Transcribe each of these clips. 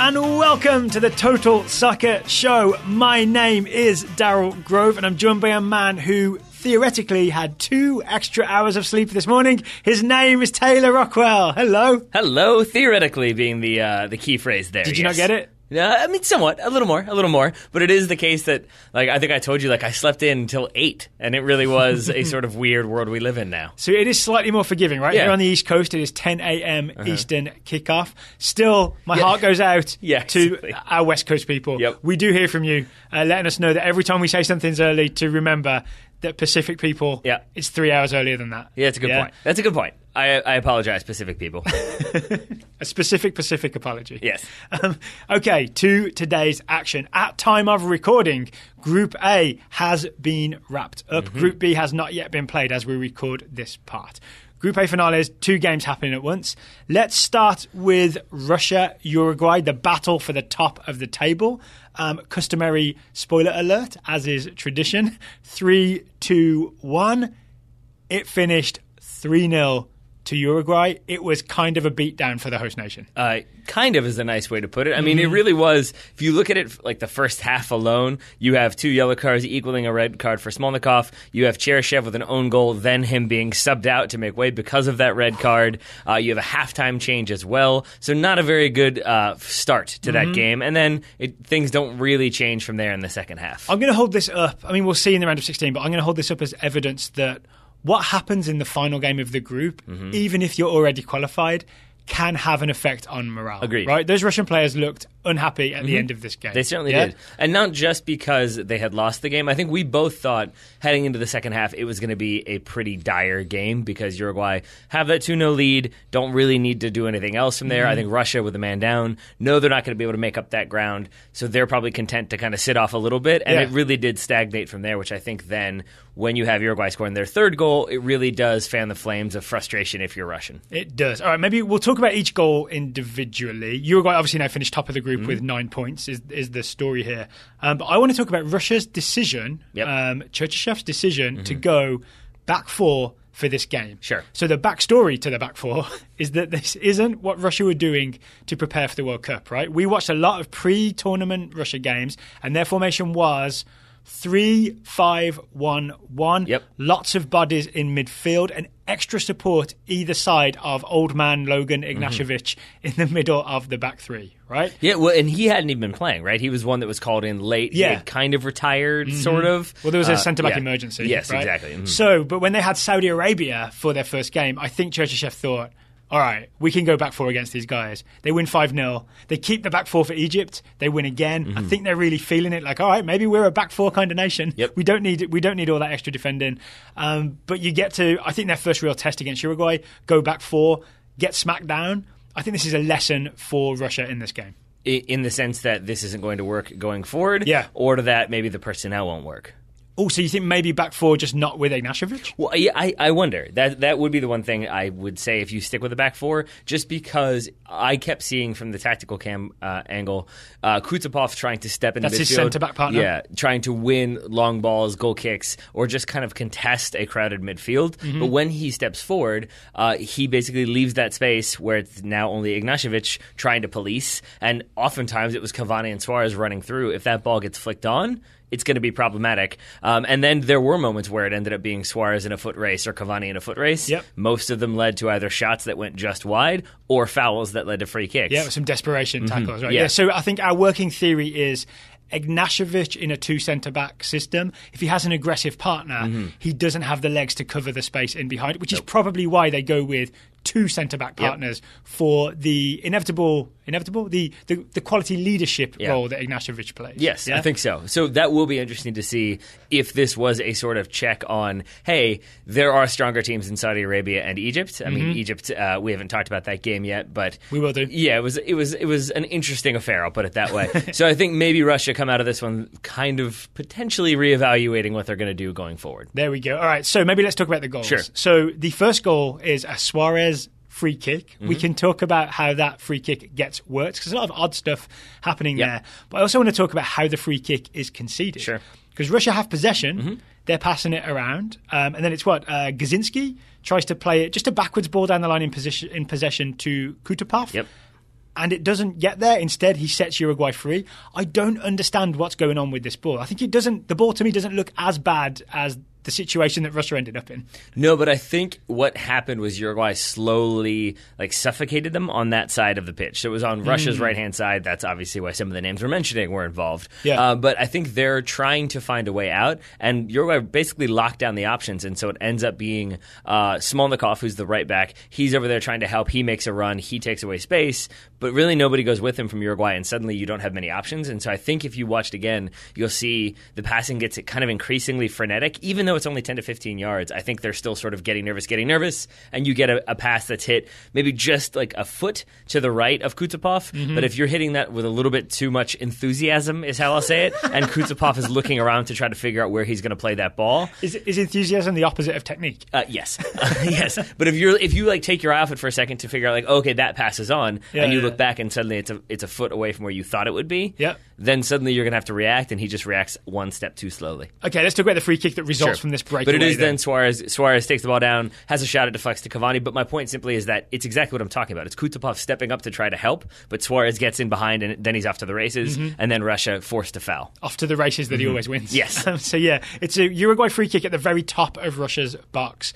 and welcome to the Total Soccer Show. My name is Daryl Grove, and I'm joined by a man who theoretically had 2 extra hours of sleep this morning. His name is Taylor Rockwell. Hello. Hello, theoretically being the key phrase there. Did you not get it? I mean, somewhat, a little more. But it is the case that, I think I told you, I slept in until 8, and it really was a sort of weird world we live in now. So it is slightly more forgiving, right? Yeah. Here on the East Coast, it is 10 a.m. Eastern kickoff. Still, my heart goes out to our West Coast people. Yep. We do hear from you, letting us know that every time we say something's early, to remember that Pacific people, it's 3 hours earlier than that. Yeah, that's a good point. That's a good point. I apologize, Pacific people. A specific Pacific apology. Yes. Okay, to today's action. At time of recording, Group A has been wrapped up. Mm-hmm. Group B has not yet been played as we record this part. Group A finales, 2 games happening at once. Let's start with Russia-Uruguay, the battle for the top of the table. Customary spoiler alert, as is tradition. 3, 2, 1. It finished 3-0 to Uruguay. It was kind of a beatdown for the host nation. Kind of is a nice way to put it. I mean, it really was. If you look at it like the first half alone, you have 2 yellow cards equaling a red card for Smolnikov. You have Cheryshev with an own goal, then him being subbed out to make way because of that red card. You have a halftime change as well. So not a very good start to that game. And then things don't really change from there in the second half. I'm going to hold this up. I mean, we'll see in the round of 16, but I'm going to hold this up as evidence that what happens in the final game of the group, even if you're already qualified, can have an effect on morale. Agreed. Right? Those Russian players looked unhappy at the end of this game. They certainly did. And not just because they had lost the game. I think we both thought heading into the second half it was going to be a pretty dire game because Uruguay have that 2-0 lead, don't really need to do anything else from there. I think Russia, with a man down, know they're not going to be able to make up that ground, so they're probably content to kind of sit off a little bit, and it really did stagnate from there, which I think then, when you have Uruguay scoring their third goal, it really does fan the flames of frustration if you're Russian. It does. All right, maybe we'll talk about each goal individually. Uruguay obviously now finished top of the group with 9 points, is the story here. But I want to talk about Russia's decision, Chercheshev's decision to go back 4 for this game. Sure. So the backstory to the back 4 is that this isn't what Russia were doing to prepare for the World Cup, right? We watched a lot of pre-tournament Russia games, and their formation was 3-5-1-1. Yep. Lots of bodies in midfield and extra support either side of old man Logan Ignashevich in the middle of the back 3, right? Yeah, well, and he hadn't even been playing, right? He was one that was called in late. Yeah. He had kind of retired, sort of. Well, there was a centre-back emergency. Yes, right? exactly. So, but when they had Saudi Arabia for their first game, I think Chercheshev thought, all right, we can go back 4 against these guys. They win 5-0. They keep the back 4 for Egypt. They win again. I think they're really feeling it. Like, all right, maybe we're a back 4 kind of nation. Yep. We don't need all that extra defending. But you get to, I think, their first real test against Uruguay, go back 4, get smacked down. I think this is a lesson for Russia in this game. In the sense that this isn't going to work going forward? Yeah. Or that maybe the personnel won't work? Oh, so you think maybe back 4 just not with Ignashevich? Well, yeah, I wonder. That would be the one thing I would say if you stick with the back 4, just because I kept seeing from the tactical cam angle, Kutsapov trying to step into midfield. That's his centre-back partner. Yeah, trying to win long balls, goal kicks, or just kind of contest a crowded midfield. But when he steps forward, he basically leaves that space where it's now only Ignashevich trying to police, and oftentimes it was Cavani and Suarez running through. If that ball gets flicked on, it's going to be problematic. And then there were moments where it ended up being Suarez in a foot race or Cavani in a foot race. Yep. Most of them led to either shots that went just wide or fouls that led to free kicks. Yeah, with some desperation tackles, right? Yeah. So I think our working theory is Ignashevich in a 2 centre-back system, if he has an aggressive partner, he doesn't have the legs to cover the space in behind, which is probably why they go with 2 centre-back partners for the the quality leadership role that Ignashevich plays. Yes, I think so. So that will be interesting to see if this was a sort of check on, hey, there are stronger teams in Saudi Arabia and Egypt. I mean, Egypt, we haven't talked about that game yet, but we will do. Yeah, it was an interesting affair, I'll put it that way. So I think maybe Russia come out of this one kind of potentially reevaluating what they're going to do going forward. There we go. All right, so maybe let's talk about the goals. Sure. So the first goal is a Suarez free kick. We can talk about how that free kick gets worked because there's a lot of odd stuff happening there. But I also want to talk about how the free kick is conceded. Sure. Because Russia have possession, they're passing it around, and then it's Gazinski tries to play it just a backwards ball down the line in possession to Kutapov. Yep. and it doesn't get there. Instead, he sets Uruguay free. I don't understand what's going on with this ball. I think the ball to me doesn't look as bad as the situation that Russia ended up in. No, but I think what happened was Uruguay slowly suffocated them on that side of the pitch. So it was on Russia's right-hand side. That's obviously why some of the names we're mentioning were involved. Yeah. But I think they're trying to find a way out, and Uruguay basically locked down the options, and so it ends up being Smolnikov, who's the right back. He's over there trying to help. He makes a run. He takes away space, but really nobody goes with him from Uruguay, and suddenly you don't have many options. And so I think if you watched again, you'll see the passing gets kind of increasingly frenetic, even though it's only 10 to 15 yards. I think they're still sort of getting nervous, and you get a pass that's hit maybe just a foot to the right of Kutsupov. But if you're hitting that with a little bit too much enthusiasm, is how I'll say it, and Kutsupov is looking around to try to figure out where he's going to play that ball. Is enthusiasm the opposite of technique? Yes. Yes. But if you take your eye off it for a second to figure out okay, that pass is on, and you look back and suddenly it's a foot away from where you thought it would be, then suddenly you're going to have to react, and he just reacts one step too slowly. Okay, let's talk about the free kick that results from this break. But it is then Suarez takes the ball down, has a shot, it deflects to Cavani. But my point simply is that it's exactly what I'm talking about. It's Kutsupov stepping up to try to help, but Suarez gets in behind, and then he's off to the races, and then Russia forced to foul. Off to the races that he always wins. Yes. So it's a Uruguay free kick at the very top of Russia's box.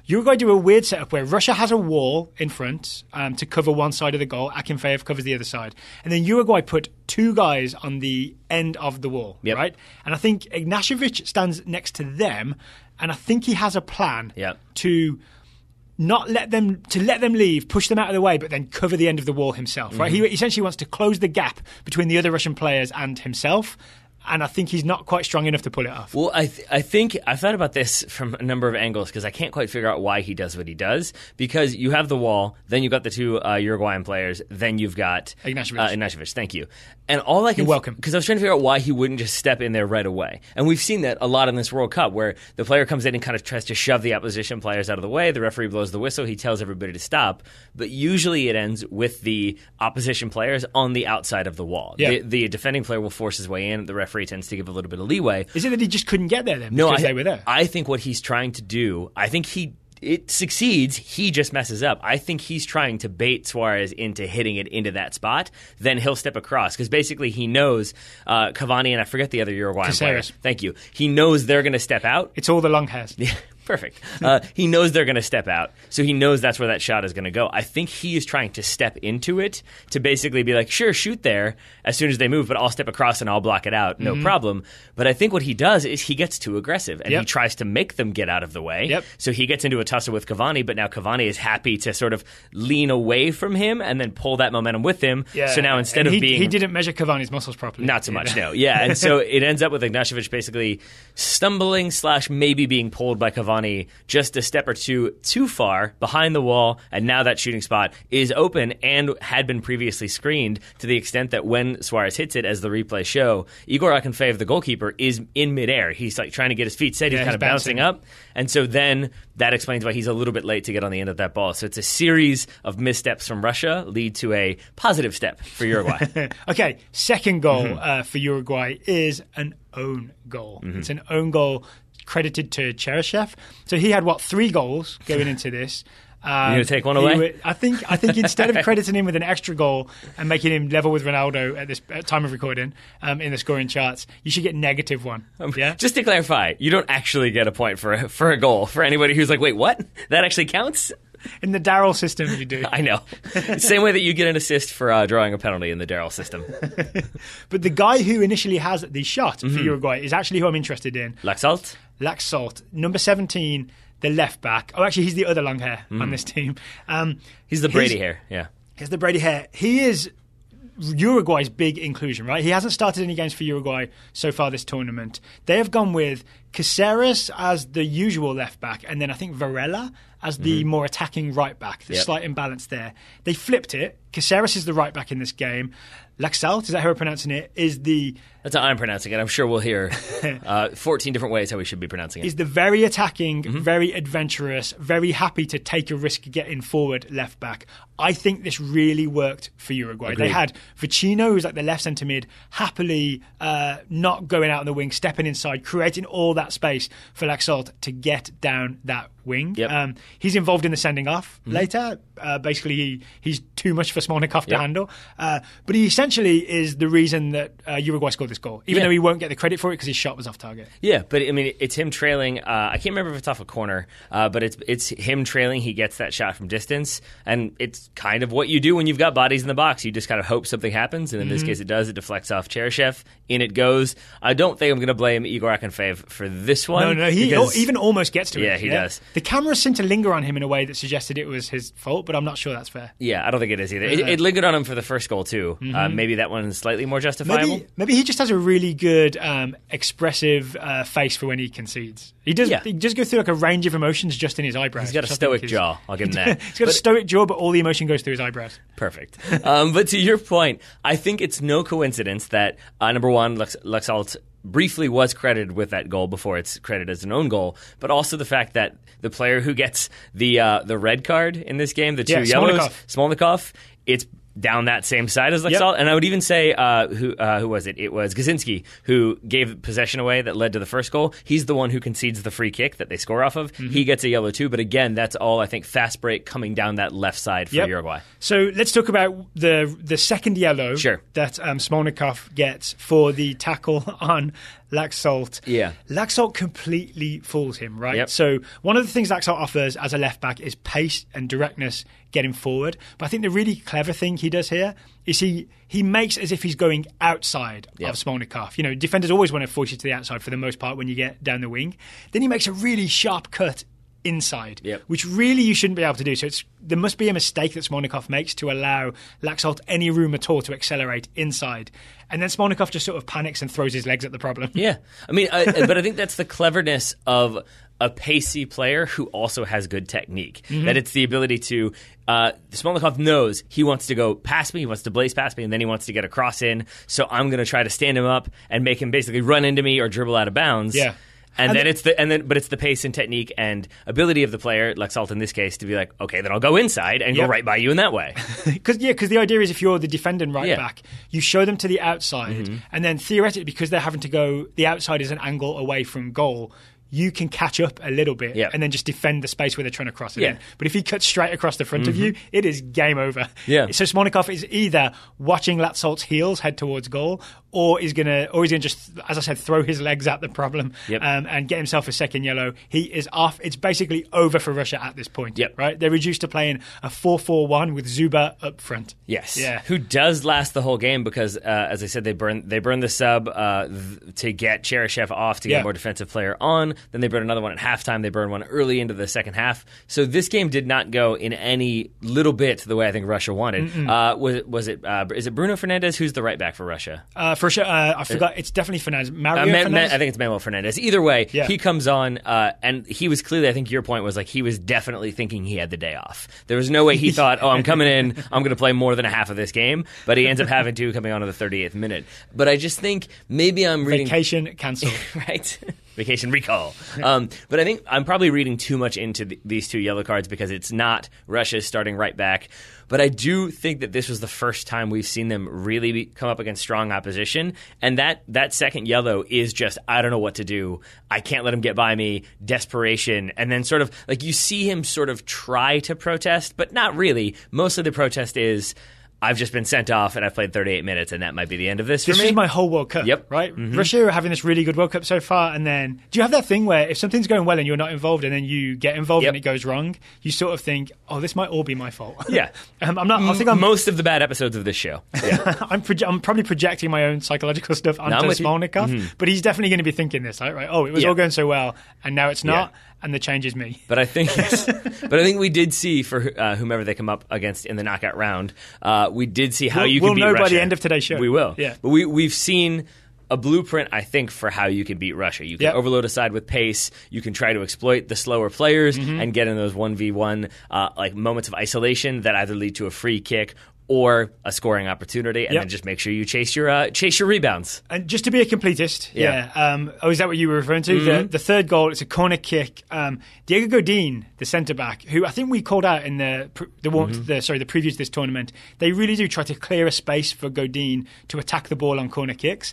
Uruguay do a weird setup where Russia has a wall in front to cover one side of the goal. Akinfeev covers the other side. And then Uruguay put two guys on the end of the wall, right? And I think Ignashevich stands next to them, and I think he has a plan to not let them leave, push them out of the way, but then cover the end of the wall himself, right? He essentially wants to close the gap between the other Russian players and himself. And I think he's not quite strong enough to pull it off. Well, I think I've thought about this from a number of angles because I can't quite figure out why he does what he does. Because you have the wall, then you've got the two Uruguayan players, then you've got Ignashevich. Thank you. And all I can... You're welcome. Because I was trying to figure out why he wouldn't just step in there right away. And we've seen that a lot in this World Cup where the player comes in and kind of tries to shove the opposition players out of the way. The referee blows the whistle. He tells everybody to stop. But usually it ends with the opposition players on the outside of the wall. Yeah. The defending player will force his way in. The referee tends to give a little bit of leeway. Is it that he just couldn't get there then? No, because they were there? I think what he's trying to do, it succeeds, he just messes up. I think he's trying to bait Suarez into hitting it into that spot. Then he'll step across because basically he knows Cavani and I forget the other Uruguayan player. Thank you. He knows they're going to step out. It's all the long hairs. Yeah. Perfect. He knows they're going to step out, so he knows that's where that shot is going to go. I think he is trying to step into it to basically be like, sure, shoot there as soon as they move, but I'll step across and I'll block it out, no problem. But I think what he does is he gets too aggressive, and he tries to make them get out of the way. So he gets into a tussle with Cavani, but now Cavani is happy to sort of lean away from him and then pull that momentum with him. So now instead of being... He didn't measure Cavani's muscles properly. Not so much, no. Yeah, and so it ends up with Ignashevich basically stumbling / maybe being pulled by Cavani just a step or two too far behind the wall, and now that shooting spot is open and had been previously screened to the extent that when Suarez hits it, as the replays show, Igor Akinfeev, the goalkeeper, is in midair. He's trying to get his feet set. He's kind of bouncing up. And so then that explains why he's a little bit late to get on the end of that ball. So it's a series of missteps from Russia lead to a positive step for Uruguay. Okay, second goal for Uruguay is an own goal. It's an own goal credited to Cheryshev. So he had 3 goals going into this. You're going to take one away? I think instead of crediting him with an extra goal and making him level with Ronaldo at this time of recording in the scoring charts, you should get -1. Yeah. Just to clarify, you don't actually get a point for a goal. For anybody who's like, wait, what? That actually counts? In the Darryl system, you do. I know. Same way that you get an assist for drawing a penalty in the Darryl system. But the guy who initially has the shot for Uruguay is actually who I'm interested in. Laxalt, number 17, the left back. Oh, actually, he's the other long hair on this team. He's the Brady hair, yeah. He's the Brady hair. He is Uruguay's big inclusion, right? He hasn't started any games for Uruguay so far this tournament. They have gone with Caceres as the usual left back, and then I think Varela as the more attacking right back. There's slight imbalance there. They flipped it. Caceres is the right back in this game. Laxalt, is that how we're pronouncing it? That's how I'm pronouncing it. I'm sure we'll hear 14 different ways how we should be pronouncing it. Is the very attacking, very adventurous, very happy to take a risk getting forward left back. I think this really worked for Uruguay. Agreed. They had Vecino, who's like the left centre mid, happily not going out on the wing, stepping inside, creating all that space for Laxalt to get down that wing. He's involved in the sending off later. Basically, he's too much for Smolnikov to handle. But he essentially is the reason that Uruguay scored this goal, even though he won't get the credit for it because his shot was off target. Yeah, but I mean, it's him trailing. I can't remember if it's off a corner, but it's him trailing. He gets that shot from distance, and it's kind of what you do when you've got bodies in the box. You just kind of hope something happens, and in this case it does. It deflects off Cheryshev. In it goes. I don't think I'm going to blame Igor Akinfeev for this one. No, he even almost gets to it. Yeah, he does. The cameras seem to linger on him in a way that suggested it was his fault, but I'm not sure that's fair. Yeah, I don't think it is either. It lingered on him for the first goal too. Maybe that one is slightly more justifiable. Maybe he just has a really good expressive face for when he concedes. He does. He does go through like a range of emotions just in his eyebrows. He's got a stoic jaw. I'll give him that. He's got a stoic jaw, but all the emotion goes through his eyebrows. Perfect. But to your point, I think it's no coincidence that number one, Laxalt briefly was credited with that goal before it's credited as an own goal, but also the fact that the player who gets the red card in this game, the two yellows, Smolnikov, it's down that same side as Laxalt. And I would even say, who was it? It was Gazinski who gave possession away that led to the first goal. He's the one who concedes the free kick that they score off of. He gets a yellow too, but again, that's all, I think, fast break coming down that left side for Uruguay. So let's talk about the second yellow that Smolnikov gets for the tackle on Laxalt. Laxalt completely fools him, right? So one of the things Laxalt offers as a left back is pace and directness getting forward. But I think the really clever thing he does here is he makes as if he's going outside of Smolnikov. You know, defenders always want to force you to the outside for the most part when you get down the wing. Then he makes a really sharp cut inside, which really you shouldn't be able to do. So there must be a mistake that Smolnikov makes to allow Laxalt any room at all to accelerate inside. And then Smolnikov just sort of panics and throws his legs at the problem. Yeah. I mean, but I think that's the cleverness of a pacey player who also has good technique. That it's the ability to Smolnikov knows he wants to go past me, he wants to blaze past me, and then he wants to get a cross in. So I'm going to try to stand him up and make him basically run into me or dribble out of bounds. But it's the pace and technique and ability of the player, Laxalt in this case, to be like, okay, then I'll go inside and go right by you in that way. Because the idea is if you're the defending right back, you show them to the outside, and then theoretically, because they're having to go, the outside is an angle away from goal, you can catch up a little bit and then just defend the space where they're trying to cross it in. But if he cuts straight across the front of you, it is game over. So Smolnikov is either watching Laxalt's heels head towards goal, or he's gonna just, as I said, throw his legs at the problem and get himself a second yellow. He is off. It's basically over for Russia at this point. Right? They're reduced to playing a 4-4-1 with Zuba up front. Who does last the whole game because, as I said, they burn the sub to get Cheryshev off to get a more defensive player on. Then they burn another one at halftime. They burn one early into the second half. So this game did not go in any little bit the way I think Russia wanted. Is it Bruno Fernandes? Who's the right back for Russia? For sure, I forgot. It's definitely Fernandes. Fernandes? I think it's Manuel Fernandes. Either way, he comes on, and he was clearly, I think your point was like he was definitely thinking he had the day off. There was no way he thought, I'm coming in, I'm going to play more than a half of this game, but he ends up having to coming on to the 38th minute. But I just think maybe I'm reading... Vacation cancelled. Right? Vacation recall. But I think I'm probably reading too much into these two yellow cards because it's not Russia's starting right back. But I do think that this was the first time we've seen them really come up against strong opposition. And that second yellow is just, I don't know what to do. I can't let him get by me. Desperation. And then sort of, like, you see him sort of try to protest, but not really. Most of the protest is... I've just been sent off and I've played 38 minutes and that might be the end of this for me. This is my whole World Cup, right? Russia are having this really good World Cup so far, and then do you have that thing where if something's going well and you're not involved and then you get involved and it goes wrong, you sort of think, oh, this might all be my fault. I'm most of the bad episodes of this show. I'm probably projecting my own psychological stuff onto Smolnikov, but he's definitely going to be thinking this, right? Oh, it was all going so well and now it's not. And the change is me. But I think we did see for whomever they come up against in the knockout round, we did see how you can beat Russia. We'll know by the end of today's show. We will. Yeah. But we've seen a blueprint, I think, for how you can beat Russia. You can overload a side with pace. You can try to exploit the slower players and get in those 1v1 like moments of isolation that either lead to a free kick or a scoring opportunity, and then just make sure you chase your rebounds. And just to be a completist, is that what you were referring to? The third goal, it's a corner kick. Diego Godin, the centre-back, who I think we called out in the previews to this tournament, they really do try to clear a space for Godin to attack the ball on corner kicks.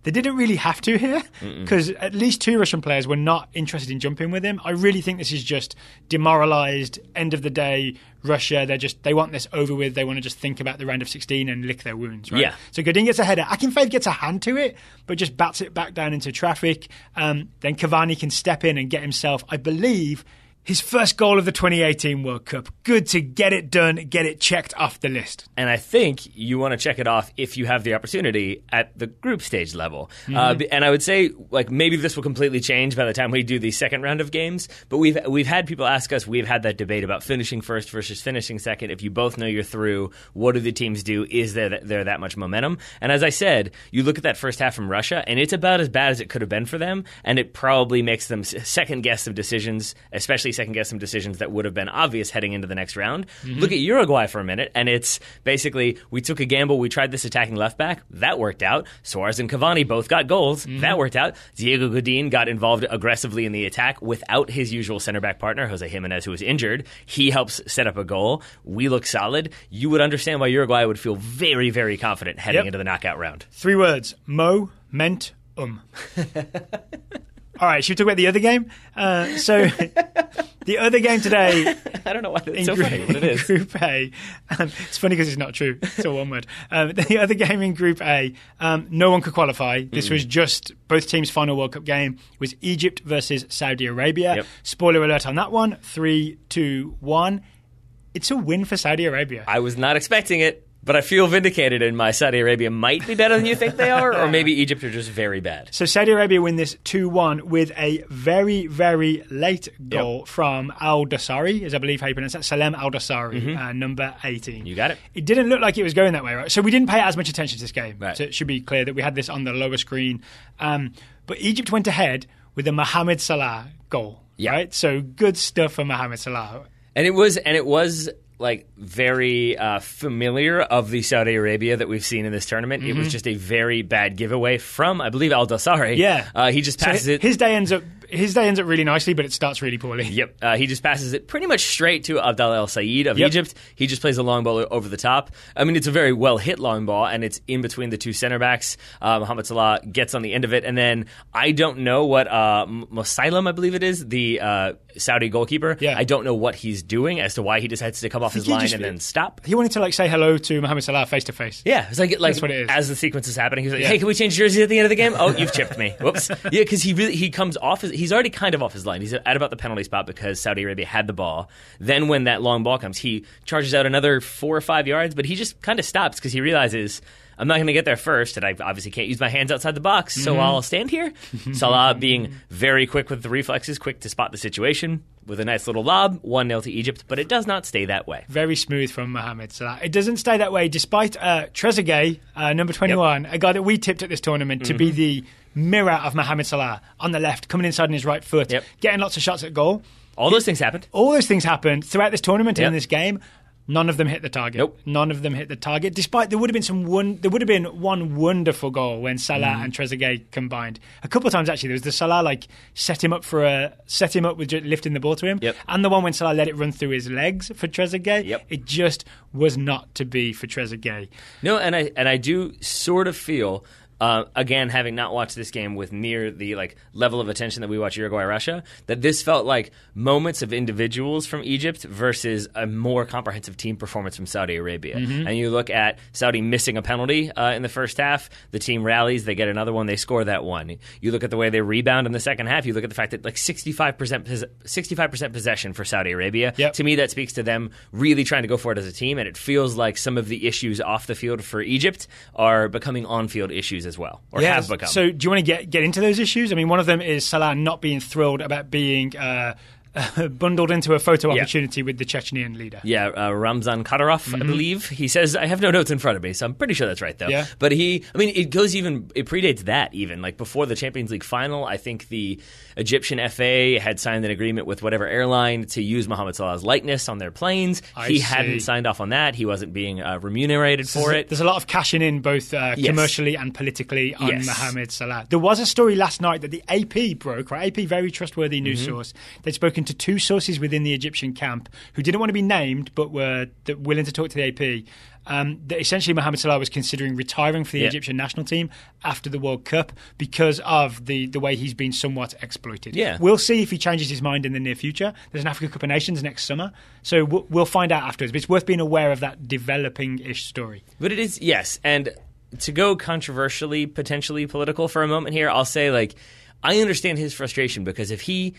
They didn't really have to here because at least 2 Russian players were not interested in jumping with him. I really think this is just demoralized, end of the day Russia. They want this over with. They want to just think about the round of 16 and lick their wounds, right? Yeah. So Godin gets a header. Akinfeev gets a hand to it, but just bats it back down into traffic. Then Cavani can step in and get himself, I believe, his first goal of the 2018 World Cup. Good to get it done, get it checked off the list. And I think you want to check it off if you have the opportunity at the group stage level. And I would say, like, maybe this will completely change by the time we do the second round of games. But we've had people ask us, we've had that debate about finishing first versus finishing second. If you both know you're through, what do the teams do? Is there that much momentum? And as I said, you look at that first half from Russia, and it's about as bad as it could have been for them. And it probably makes them second guess some decisions, especially second guess some decisions that would have been obvious heading into the next round. Look at Uruguay for a minute, and it's basically, we took a gamble, we tried this attacking left back, that worked out. Suarez and Cavani both got goals, that worked out. Diego Godin got involved aggressively in the attack without his usual center back partner, Jose Jimenez, who was injured. He helps set up a goal. We look solid. You would understand why Uruguay would feel very, very confident heading into the knockout round. 3 words: moment. All right, should we talk about the other game? So the other game today... I don't know why it's so funny, but it is. Group A. It's funny because it's not true. It's all one word. The other game in Group A, no one could qualify. This was just both teams' final World Cup game. It was Egypt versus Saudi Arabia. Yep. Spoiler alert on that one. 3, 2, 1. It's a win for Saudi Arabia. I was not expecting it. But I feel vindicated in my Saudi Arabia might be better than you think they are, or maybe Egypt are just very bad. So Saudi Arabia win this 2-1 with a very, very late goal from Al-Dosari, is I believe how you pronounce that. Salem Al-Dosari, number 18. You got it. It didn't look like it was going that way, right? So we didn't pay as much attention to this game. Right. So it should be clear that we had this on the lower screen. But Egypt went ahead with a Mohamed Salah goal, right? So good stuff for Mohamed Salah. And it was like very familiar of the Saudi Arabia that we've seen in this tournament. It was just a very bad giveaway from, I believe, Al-Dosari. Yeah. He just passes it. His day ends up really nicely, but it starts really poorly. Yep. He just passes it pretty much straight to Abdallah El Sayed of Egypt. He just plays a long ball over the top. I mean, it's a very well-hit long ball, and it's in between the 2 center backs. Mohamed Salah gets on the end of it, and then I don't know what Musailam, I believe it is, the Saudi goalkeeper. Yeah. I don't know what he's doing as to why he decides to come off his line and then stop. He wanted to say hello to Mohamed Salah face to face. Yeah, it's like that's what it is. As the sequence is happening, he's like, "Hey, can we change jerseys at the end of the game?" Oh, you've chipped me. Whoops. Yeah, because he comes off. He's already kind of off his line. He's at about the penalty spot because Saudi Arabia had the ball. Then when that long ball comes, he charges out another 4 or 5 yards, but he just kind of stops because he realizes, I'm not going to get there first, and I obviously can't use my hands outside the box, so I'll stand here. Salah being very quick with the reflexes, quick to spot the situation, with a nice little lob, 1-0 to Egypt, but it does not stay that way. Very smooth from Mohamed Salah. It doesn't stay that way, despite Trezeguet, number 21, a guy that we tipped at this tournament to be the mirror of Mohamed Salah on the left, coming inside on his right foot, getting lots of shots at goal. All those things happened. All those things happened throughout this tournament and in this game. None of them hit the target. Nope. None of them hit the target. Despite there would have been one wonderful goal when Salah and Trezeguet combined. A couple of times actually, there was the Salah set him up with just lifting the ball to him, and the one when Salah let it run through his legs for Trezeguet. It just was not to be for Trezeguet. No, and I do sort of feel. Again, having not watched this game with near the level of attention that we watch Uruguay-Russia, that this felt like moments of individuals from Egypt versus a more comprehensive team performance from Saudi Arabia. And you look at Saudi missing a penalty in the first half, the team rallies, they get another one, they score that one. You look at the way they rebound in the second half, you look at the fact that 65% possession for Saudi Arabia. To me, that speaks to them really trying to go for it as a team, and it feels like some of the issues off the field for Egypt are becoming on-field issues as well, or have become. So do you want to get into those issues? I mean, one of them is Salah not being thrilled about being bundled into a photo opportunity with the Chechnyan leader. Ramzan Kadyrov, I believe. He says, I have no notes in front of me, so I'm pretty sure that's right, though. Yeah. But it predates that even. Before the Champions League final, I think the Egyptian FA had signed an agreement with whatever airline to use Mohamed Salah's likeness on their planes. He hadn't signed off on that. He wasn't being remunerated for it. There's a lot of cashing in, both commercially and politically, on Mohamed Salah. There was a story last night that the AP broke, right? AP, very trustworthy news source. They'd spoken to two sources within the Egyptian camp who didn't want to be named but were willing to talk to the AP, that essentially Mohamed Salah was considering retiring for the Egyptian national team after the World Cup because of the way he's been somewhat exploited. Yeah. We'll see if he changes his mind in the near future. There's an Africa Cup of Nations next summer, so we'll find out afterwards. But it's worth being aware of that developing-ish story. But it is, yes, and to go controversially, potentially political for a moment here, I'll say, like, I understand his frustration because if he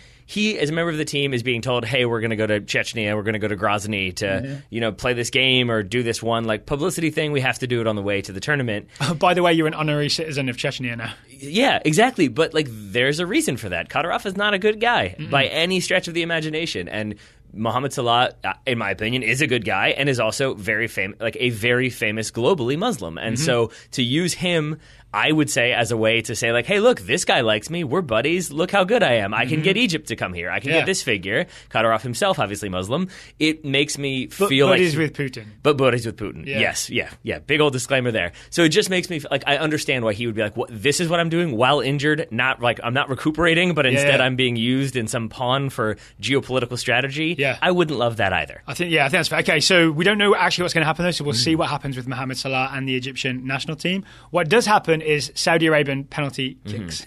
as a member of the team is being told, hey, we're going to go to Chechnya, we're going to go to Grozny to play this game or do this one like publicity thing, we have to do it on the way to the tournament. By the way, you're an honorary citizen of Chechnya now. Yeah, exactly. But like, there's a reason for that. Kadyrov is not a good guy by any stretch of the imagination, and Mohamed Salah, in my opinion, is a good guy and is also very famous, like a very famous globally Muslim. And so to use him, I would say, as a way to say, like, hey, look, this guy likes me. We're buddies. Look how good I am. I can get Egypt to come here. I can get this figure. Kadyrov himself, obviously Muslim. It makes me feel like... But he's with Putin. But he's with Putin. Yeah. Yes. Yeah. Big old disclaimer there. So it just makes me feel like I understand why he would be like, this is what I'm doing while injured. Not like I'm not recuperating, but instead I'm being used in some pawn for geopolitical strategy. Yeah. I wouldn't love that either. I think that's fair. Okay, so we don't know actually what's going to happen though, so we'll see what happens with Mohamed Salah and the Egyptian national team. What does happen is Saudi Arabian penalty kicks.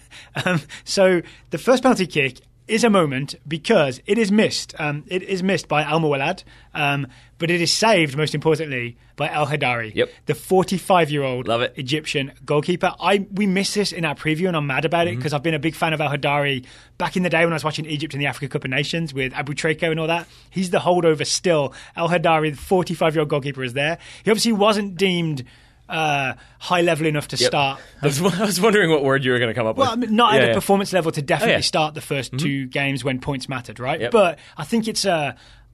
So the first penalty kick is a moment because it is missed. It is missed by Al Muwallad, but it is saved, most importantly, by El Hadari, the 45-year-old Egyptian goalkeeper. We missed this in our preview, and I'm mad about it because I've been a big fan of El Hadari back in the day when I was watching Egypt in the Africa Cup of Nations with Abu Treko and all that. He's the holdover still. El Hadari, the 45-year-old goalkeeper, is there. He obviously wasn't deemed high level enough to start. I was wondering what word you were going to come up with. Well, not at a performance level to definitely start the first two games when points mattered, right? But I think it's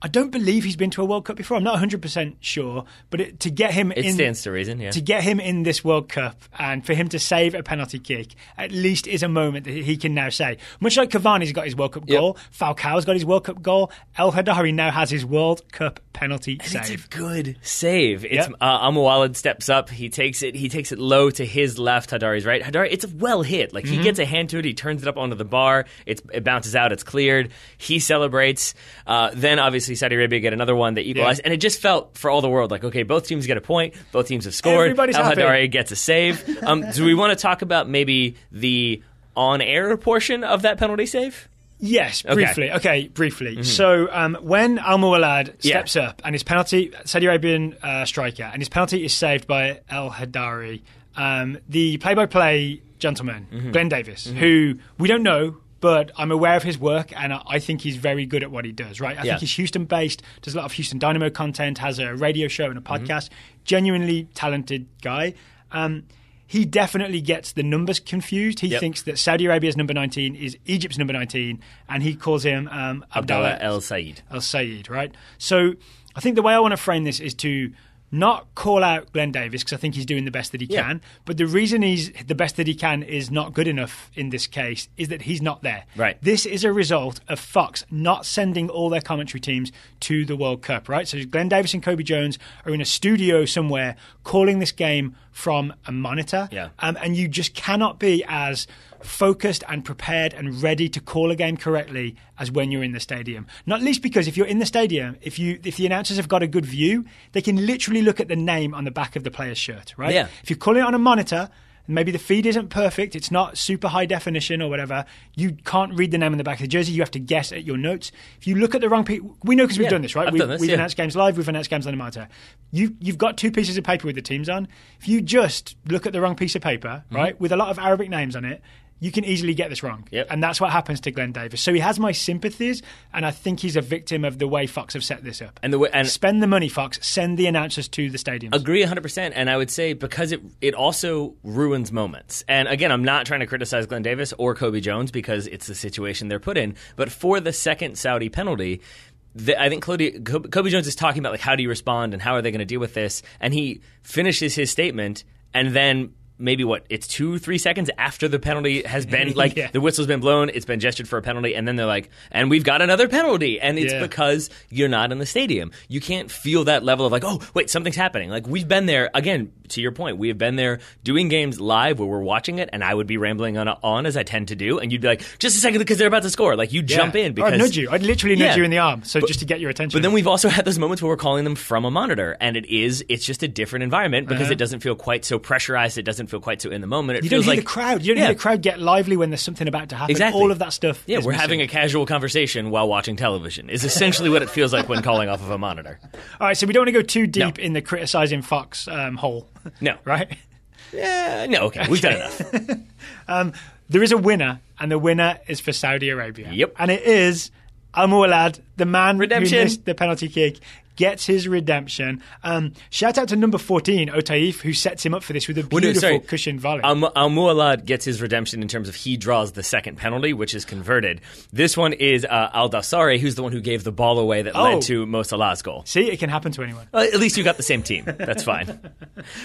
I don't believe he's been to a World Cup before. I'm not 100% sure, but to get him it stands to reason, to get him in this World Cup and for him to save a penalty kick at least is a moment that he can now say. Much like Cavani's got his World Cup goal, Falcao's got his World Cup goal, El Hadari now has his World Cup penalty save. It's a good save. It's Al-Muwallad steps up, he takes it low to his left, Hadari's right. Hadari, it's well hit. Like he gets a hand to it, he turns it up onto the bar, it bounces out, it's cleared. He celebrates. Then obviously Saudi Arabia get another one that equalized, and it just felt for all the world like, okay, both teams get a point, both teams have scored. Everybody's El happy. Hadari gets a save. Do we want to talk about maybe the on-air portion of that penalty save? Yes, briefly. Okay, briefly. So when Al Muwallad steps up and his penalty, Saudi Arabian striker, and his penalty is saved by El Hadari, the play-by-play gentleman, Glenn Davis, who we don't know, but I'm aware of his work, and I think he's very good at what he does, right? I think he's Houston-based, does a lot of Houston Dynamo content, has a radio show and a podcast, genuinely talented guy. He definitely gets the numbers confused. He thinks that Saudi Arabia's number 19 is Egypt's number 19, and he calls him Abdallah El Sayed. El Sayed, right? So I think the way I want to frame this is to not call out Glenn Davis because I think he's doing the best that he can. But the reason he's the best that he can is not good enough in this case is that he's not there. Right. This is a result of Fox not sending all their commentary teams to the World Cup, right? So Glenn Davis and Kobe Jones are in a studio somewhere calling this game from a monitor. And you just cannot be as focused and prepared and ready to call a game correctly as when you're in the stadium. Not least because if you're in the stadium, if the announcers have got a good view, they can literally look at the name on the back of the player's shirt, right? If you're calling it on a monitor, maybe the feed isn't perfect, it's not super high definition or whatever, you can't read the name on the back of the jersey, you have to guess at your notes. If you look at the wrong people, we know because we've done this, right? We've announced games live, we've announced games on the monitor. You've got two pieces of paper with the teams on. If you just look at the wrong piece of paper, right, with a lot of Arabic names on it, you can easily get this wrong. And that's what happens to Glenn Davis. So he has my sympathies, and I think he's a victim of the way Fox have set this up. And spend the money, Fox. Send the announcers to the stadiums. Agree 100%. And I would say because it also ruins moments. And again, I'm not trying to criticize Glenn Davis or Kobe Jones because it's the situation they're put in. But for the second Saudi penalty, I think Kobe Jones is talking about like how do you respond and how are they going to deal with this. And he finishes his statement and then maybe it's 2-3 seconds after the penalty has been the whistle's been blown, it's been gestured for a penalty, and then they're like, and we've got another penalty, and it's because you're not in the stadium. You can't feel that level of like, oh wait, something's happening. Like, we've been there again. To your point, we have been there doing games live where we're watching it, and I would be rambling on as I tend to do, and you'd be like, just a second, because they're about to score. Like, you jump in because I'd nudge you. I'd literally nudge you in the arm, just to get your attention. But then we've also had those moments where we're calling them from a monitor, and it's just a different environment because it doesn't feel quite so pressurized. It doesn't feel quite so in the moment. You don't hear the crowd. You don't hear the crowd get lively when there's something about to happen. Exactly. All of that stuff. Yeah, we're having a casual conversation while watching television is essentially what it feels like when calling off of a monitor. All right, so we don't want to go too deep in the criticizing Fox hole. No. Right? Yeah, no, okay. We've done enough. There is a winner, and the winner is for Saudi Arabia. Yep. And it is Al Muwallad, the man who missed the penalty kick, gets his redemption. Shout out to number 14, Otaif, who sets him up for this with a beautiful cushioned volley. Al Muwallad gets his redemption in terms of he draws the second penalty, which is converted. This one is Al Dawsari, who's the one who gave the ball away that led to Mo Salah's goal. See, it can happen to anyone. Well, at least you got the same team. That's fine.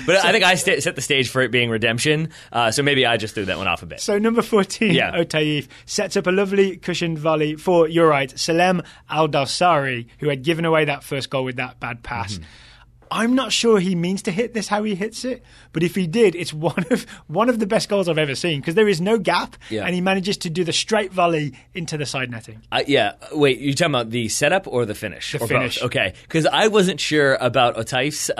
But I think I set the stage for it being redemption, so maybe I just threw that one off a bit. So number 14, Otaif, sets up a lovely cushioned volley for, you're right, Salem Al Dawsari, who had given away that first goal with that bad pass. I'm not sure he means to hit this how he hits it, but if he did, it's one of the best goals I've ever seen because there is no gap, and he manages to do the straight volley into the side netting. Wait, you're talking about the setup or the finish? The finish. Both? Okay, because I wasn't sure about Otaif's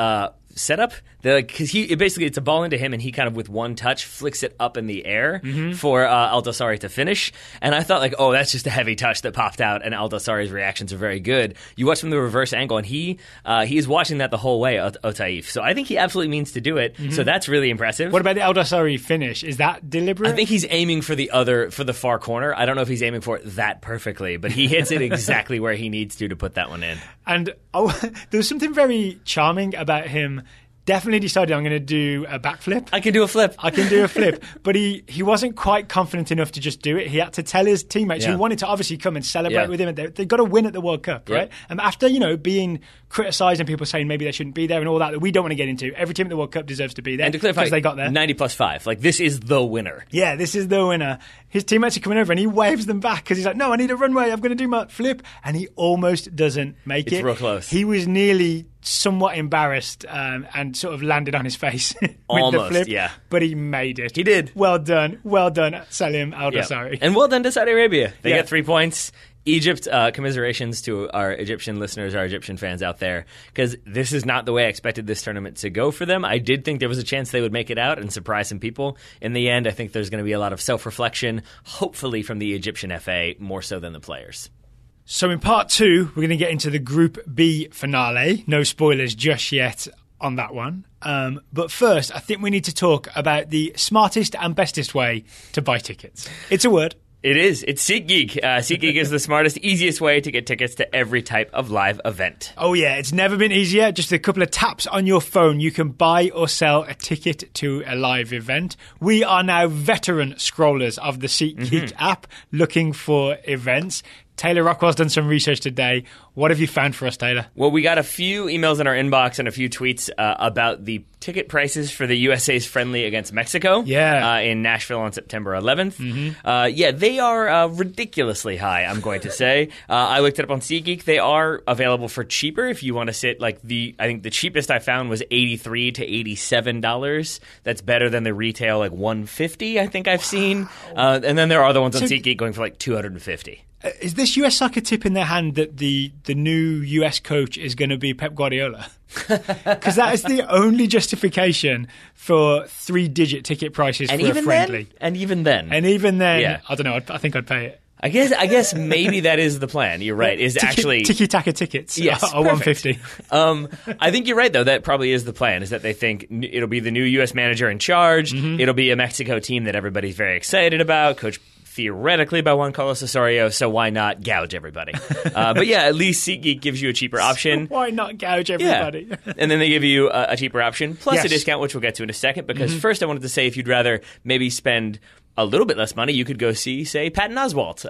setup, because it's a ball into him, and he kind of with one touch flicks it up in the air for Al Dawsari to finish. And I thought that's just a heavy touch that popped out, and Al Dawsari's reactions are very good. You watch from the reverse angle, and he is watching that the whole way, Otaif. So I think he absolutely means to do it. So that's really impressive. What about the Al Dawsari finish? Is that deliberate? I think he's aiming for the far corner. I don't know if he's aiming for it that perfectly, but he hits it exactly where he needs to put that one in. And there was something very charming about him. Definitely decided I'm going to do a backflip. I can do a flip. But he wasn't quite confident enough to just do it. He had to tell his teammates who wanted to obviously come and celebrate with him. They've got to win at the World Cup, right? And after, being criticised and people saying maybe they shouldn't be there and all that we don't want to get into. Every team at the World Cup deserves to be there. And to clarify, they got there. 90+5. Like, this is the winner. Yeah, this is the winner. His teammates are coming over and he waves them back because he's like, no, I need a runway. I'm going to do my flip. And he almost doesn't make it. It's real close. He was nearly somewhat embarrassed and sort of landed on his face with almost, the flip. Yeah. But he made it. He did. Well done, Salim Al Dawsari. And well done to Saudi Arabia. They get 3 points. Egypt, commiserations to our Egyptian listeners, our Egyptian fans out there, because this is not the way I expected this tournament to go for them. I did think there was a chance they would make it out and surprise some people. In the end, I think there's going to be a lot of self-reflection, hopefully from the Egyptian FA, more so than the players. So in part 2, we're going to get into the Group B finale. No spoilers just yet on that one. But first, I think we need to talk about the smartest and bestest way to buy tickets. It's a word. It is. It's SeatGeek. SeatGeek is the smartest, easiest way to get tickets to every type of live event. Oh, yeah. It's never been easier. Just a couple of taps on your phone. You can buy or sell a ticket to a live event. We are now veteran scrollers of the SeatGeek app looking for events. Taylor Rockwell's done some research today. What have you found for us, Taylor? Well, we got a few emails in our inbox and a few tweets about the ticket prices for the USA's friendly against Mexico in Nashville on September 11th. They are ridiculously high, I'm going to say. I looked it up on SeatGeek. They are available for cheaper if you want to sit I think the cheapest I found was $83 to $87. That's better than the retail $150 I think I've seen. And then there are other ones on SeatGeek going for $250. Is this US soccer tip in their hand that the new US coach is going to be Pep Guardiola? Because that is the only justification for 3-digit ticket prices for a friendly. And even then, yeah. I don't know. I think I'd pay it. I guess maybe that is the plan. You're right. Is actually tiki-taka tickets. Yes, are $150. I think you're right though. That probably is the plan. Is that they think it'll be the new U.S. manager in charge. It'll be a Mexico team that everybody's very excited about. Coach theoretically by Juan Carlos Osorio, so why not gouge everybody? But yeah, at least SeatGeek gives you a cheaper option. Why not gouge everybody? Yeah. And then they give you a cheaper option plus a discount, which we'll get to in a second. Because first I wanted to say if you'd rather maybe spend a little bit less money, you could go see, say, Patton Oswalt,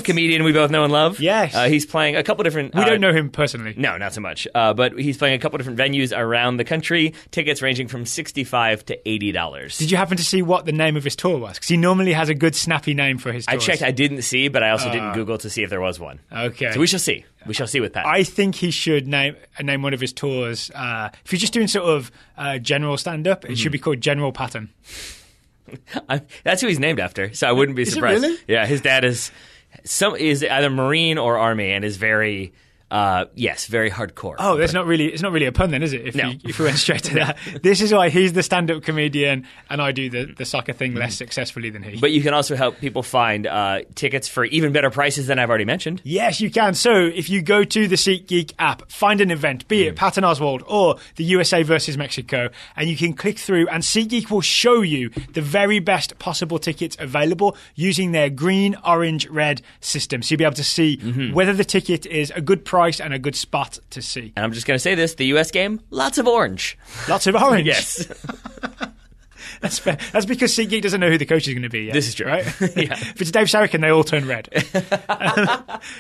comedian we both know and love. Yes. He's playing a couple different... we don't know him personally. No, not so much. But he's playing a couple different venues around the country. Tickets ranging from $65 to $80. Did you happen to see what the name of his tour was? Because he normally has a good snappy name for his tours. I checked. I didn't see, but I also didn't Google to see if there was one. Okay. So we shall see. We shall see with Pat. I think he should name one of his tours. If you're just doing sort of general stand-up, it should be called General Patton. That's who he's named after, so I wouldn't be surprised. Is it really? Yeah, his dad is either Marine or Army and is very very hardcore. Oh, it's not really a pun then, is it? If we went straight to that. This is why he's the stand-up comedian and I do the soccer thing less successfully than he. But you can also help people find tickets for even better prices than I've already mentioned. Yes, you can. So if you go to the SeatGeek app, find an event, be it Patton Oswalt or the USA versus Mexico, and you can click through and SeatGeek will show you the very best possible tickets available using their green, orange, red system. So you'll be able to see whether the ticket is a good price and a good spot to see. And I'm just going to say this, the US game, lots of orange. Lots of orange? Yes. That's fair. That's because SeatGeek doesn't know who the coach is going to be yet. This is true. Right? Yeah. If it's Dave Sarachan, they all turn red.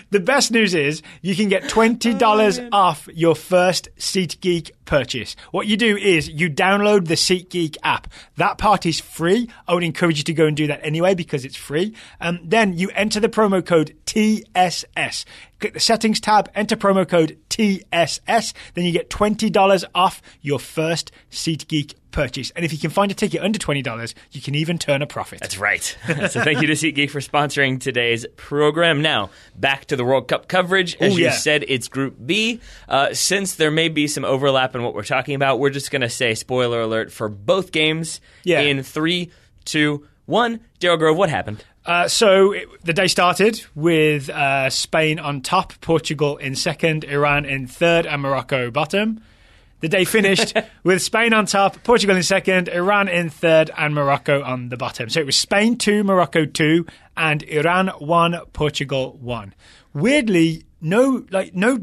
The best news is you can get $20 off your first SeatGeek purchase. What you do is you download the SeatGeek app. That part is free. I would encourage you to go and do that anyway because it's free. Then you enter the promo code TSS. Click the settings tab, enter promo code TSS. Then you get $20 off your first SeatGeek purchase. And if you can find a ticket under $20, you can even turn a profit. That's right. So thank you to SeatGeek for sponsoring today's program. Now, back to the World Cup coverage. As you said, it's Group B. Since there may be some overlap in what we're talking about, we're just going to say spoiler alert for both games in 3, 2, 1. Daryl Grove, what happened? The day started with Spain on top, Portugal in second, Iran in third, and Morocco bottom. The day finished with Spain on top, Portugal in second, Iran in third, and Morocco on the bottom. So it was Spain 2, Morocco 2, and Iran 1, Portugal 1. Weirdly, no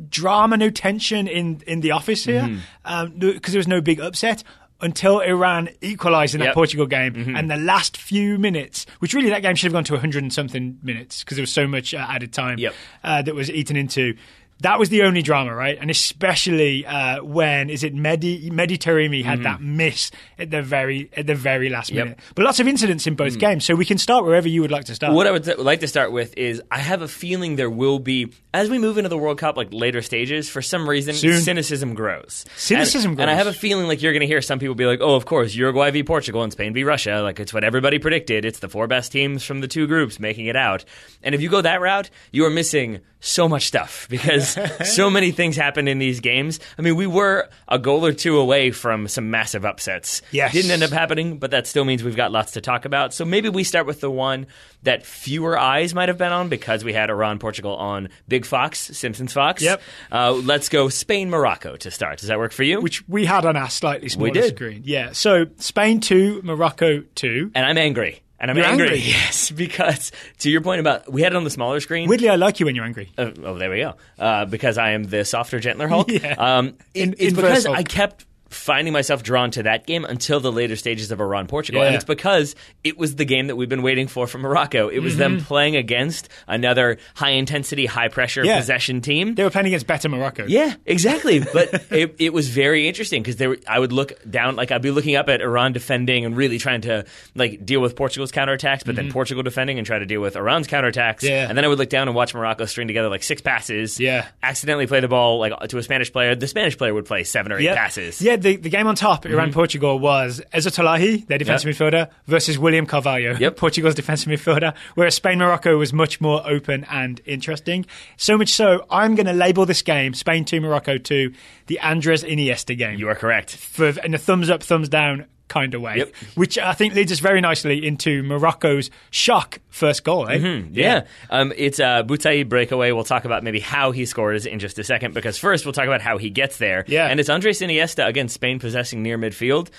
drama, no tension in the office here, because there was no big upset until Iran equalised in that Portugal game. And the last few minutes, which really that game should have gone to 100 and something minutes because there was so much added time that was eaten into. That was the only drama, right? And especially when Mehdi Taremi had that miss at the very last minute. But lots of incidents in both games, so we can start wherever you would like to start. What I would like to start with is I have a feeling there will be, as we move into the World Cup, like later stages, for some reason, cynicism grows. Cynicism grows. And I have a feeling like you're going to hear some people be like, oh, of course, Uruguay v. Portugal and Spain v. Russia. Like, it's what everybody predicted. It's the 4 best teams from the 2 groups making it out. And if you go that route, you are missing so much stuff because so many things happened in these games. I mean, we were a goal or 2 away from some massive upsets. Yes. Didn't end up happening, but that still means we've got lots to talk about. So maybe we start with the one that fewer eyes might have been on because we had Iran-Portugal on Big Fox, Simpsons Fox. Yep. Let's go Spain-Morocco to start. Does that work for you? Which we had on our slightly smaller screen. Yeah. So Spain 2, Morocco 2. And I'm angry. And I'm You're angry? Yes, because to your point about we had it on the smaller screen. Weirdly, I like you when you're angry. There we go. Because I am the softer, gentler Hulk. Yeah. It's because Hulk. I kept finding myself drawn to that game until the later stages of Iran-Portugal. And it's because it was the game that we've been waiting for from Morocco. It was them playing against another high-intensity, high-pressure possession team. They were playing against better Morocco. Yeah, exactly. But it was very interesting because I would look down, like I'd be looking up at Iran defending and really trying to like deal with Portugal's counterattacks, but then Portugal defending and try to deal with Iran's counterattacks. Yeah. And then I would look down and watch Morocco string together like 6 passes, accidentally play the ball like to a Spanish player. The Spanish player would play 7 or 8 passes. Yeah, the game on top, Iran-Portugal, was Ezra Talahi, their defensive midfielder, versus William Carvalho, Portugal's defensive midfielder, whereas Spain-Morocco was much more open and interesting. So much so, I'm going to label this game, Spain 2, Morocco 2, the Andres Iniesta game. You are correct. In a thumbs up, thumbs down kind of way, which I think leads us very nicely into Morocco's shock first goal. It's a Boutaï breakaway. We'll talk about maybe how he scores in just a second, because first we'll talk about how he gets there. And it's Andres Iniesta against Spain possessing near midfield.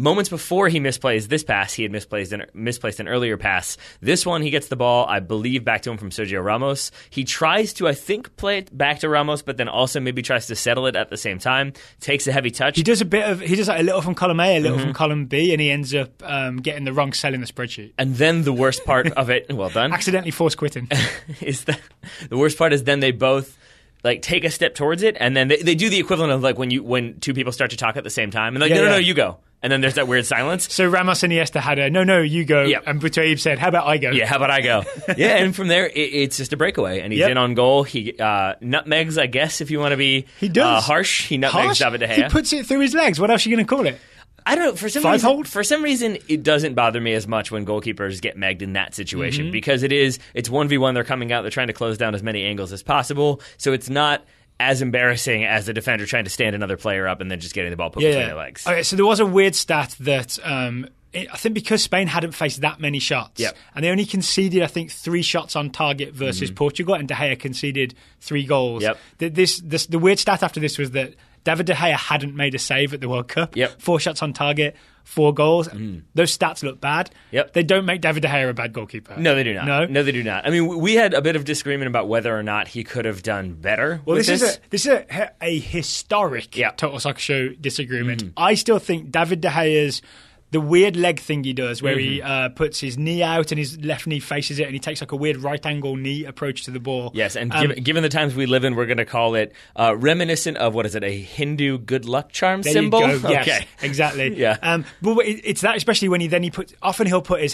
moments before he misplays this pass, he had misplaced an earlier pass. This one, he gets the ball, I believe, back to him from Sergio Ramos. He tries to, I think, play it back to Ramos, but then also maybe tries to settle it at the same time. Takes a heavy touch. He does like a little from column A, a little from column B, and he ends up getting the wrong cell in the spreadsheet. And then the worst part of it, well done. Accidentally forced quitting. is that the worst part is then they both like take a step towards it, and then they do the equivalent of like when two people start to talk at the same time, and like no, you go. And then there's that weird silence. So Ramos and Iniesta had a, no, you go. Yep. And Boutaïb said, how about I go? Yeah, how about I go? Yeah, and from there, it's just a breakaway. And he's in on goal. He nutmegs, I guess, if you want to be harsh. He nutmegs David De Gea. He puts it through his legs. What else are you going to call it? I don't know. For some reason, it doesn't bother me as much when goalkeepers get megged in that situation because it's 1v1. They're coming out. They're trying to close down as many angles as possible. So it's not as embarrassing as the defender trying to stand another player up and then just getting the ball put between their legs. Okay, so there was a weird stat that I think because Spain hadn't faced that many shots, and they only conceded, I think, 3 shots on target versus Portugal, and De Gea conceded 3 goals. The weird stat after this was that David De Gea hadn't made a save at the World Cup. 4 shots on target, 4 goals. Those stats look bad. They don't make David De Gea a bad goalkeeper. No, they do not. No, they do not. I mean, we had a bit of disagreement about whether or not he could have done better. Well, this is a historic Total Soccer Show disagreement. I still think David De Gea's the weird leg thing he does where he puts his knee out and his left knee faces it and he takes like a weird right angle knee approach to the ball. Yes, and given the times we live in, we're going to call it reminiscent of, what is it, a Hindu good luck charm symbol? You go. Yes, exactly. But it's that, especially when often he'll put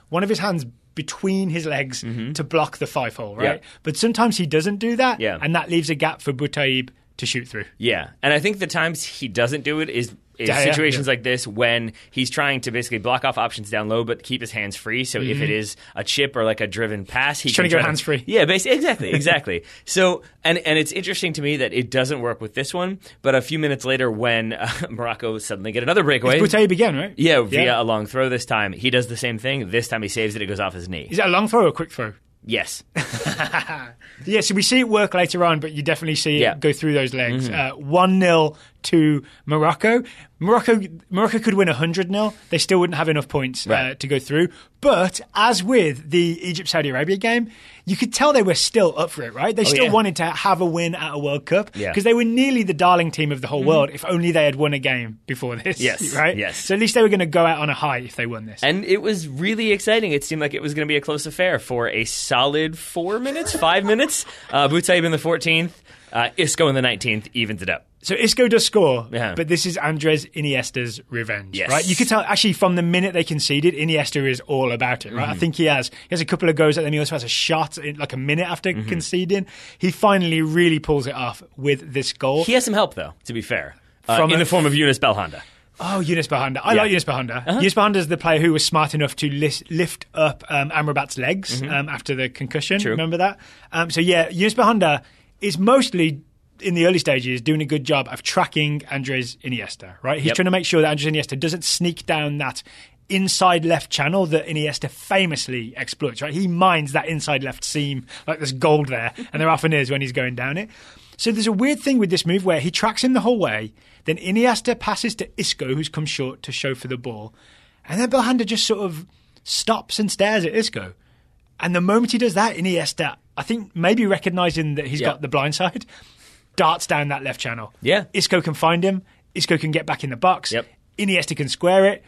one of his hands between his legs to block the 5-hole, right? But sometimes he doesn't do that, and that leaves a gap for Boutaïb to shoot through. Yeah, and I think the times he doesn't do it is situations like this when he's trying to basically block off options down low but keep his hands free. So if it is a chip or like a driven pass, he's trying to go hands free. Yeah, exactly. So and it's interesting to me that it doesn't work with this one. But a few minutes later, when Morocco suddenly get another breakaway, it's Boutaïb again, right? Yeah, via a long throw this time. He does the same thing. This time he saves it. It goes off his knee. Is that a long throw or a quick throw? Yes. So we see it work later on, but you definitely see it go through those legs. 1-0 to Morocco. Morocco could win 100-0. They still wouldn't have enough points to go through. But as with the Egypt-Saudi Arabia game, you could tell they were still up for it, right? They still wanted to have a win at a World Cup because they were nearly the darling team of the whole world if only they had won a game before this. Yes. Right? Yes. So at least they were going to go out on a high if they won this. And it was really exciting. It seemed like it was going to be a close affair for a solid 5 minutes. Boutaïb in the 14th, Isco in the 19th evens it up. So Isco does score, but this is Andres Iniesta's revenge, right? You could tell, actually, from the minute they conceded, Iniesta is all about it, right? I think he has a couple of goals, and then he also has a shot in like a minute after conceding. He finally really pulls it off with this goal. He has some help, though, to be fair, in the form of Yunus Belhanda. Oh, Yunus Belhanda. I like Yunus Belhanda. Yunus Belhanda is the player who was smart enough to lift up Amrabat's legs after the concussion. True. Remember that? Yunus Belhanda is mostly, in the early stages, doing a good job of tracking Andres Iniesta, right? He's trying to make sure that Andres Iniesta doesn't sneak down that inside left channel that Iniesta famously exploits, right? He mines that inside left seam like there's gold there, and there often is when he's going down it. So there's a weird thing with this move where he tracks him the whole way, then Iniesta passes to Isco, who's come short to show for the ball, and then Belhanda just sort of stops and stares at Isco. And the moment he does that, Iniesta, I think maybe recognising that he's got the blind side, darts down that left channel. Yeah. Isco can find him. Isco can get back in the box. Iniesta can square it.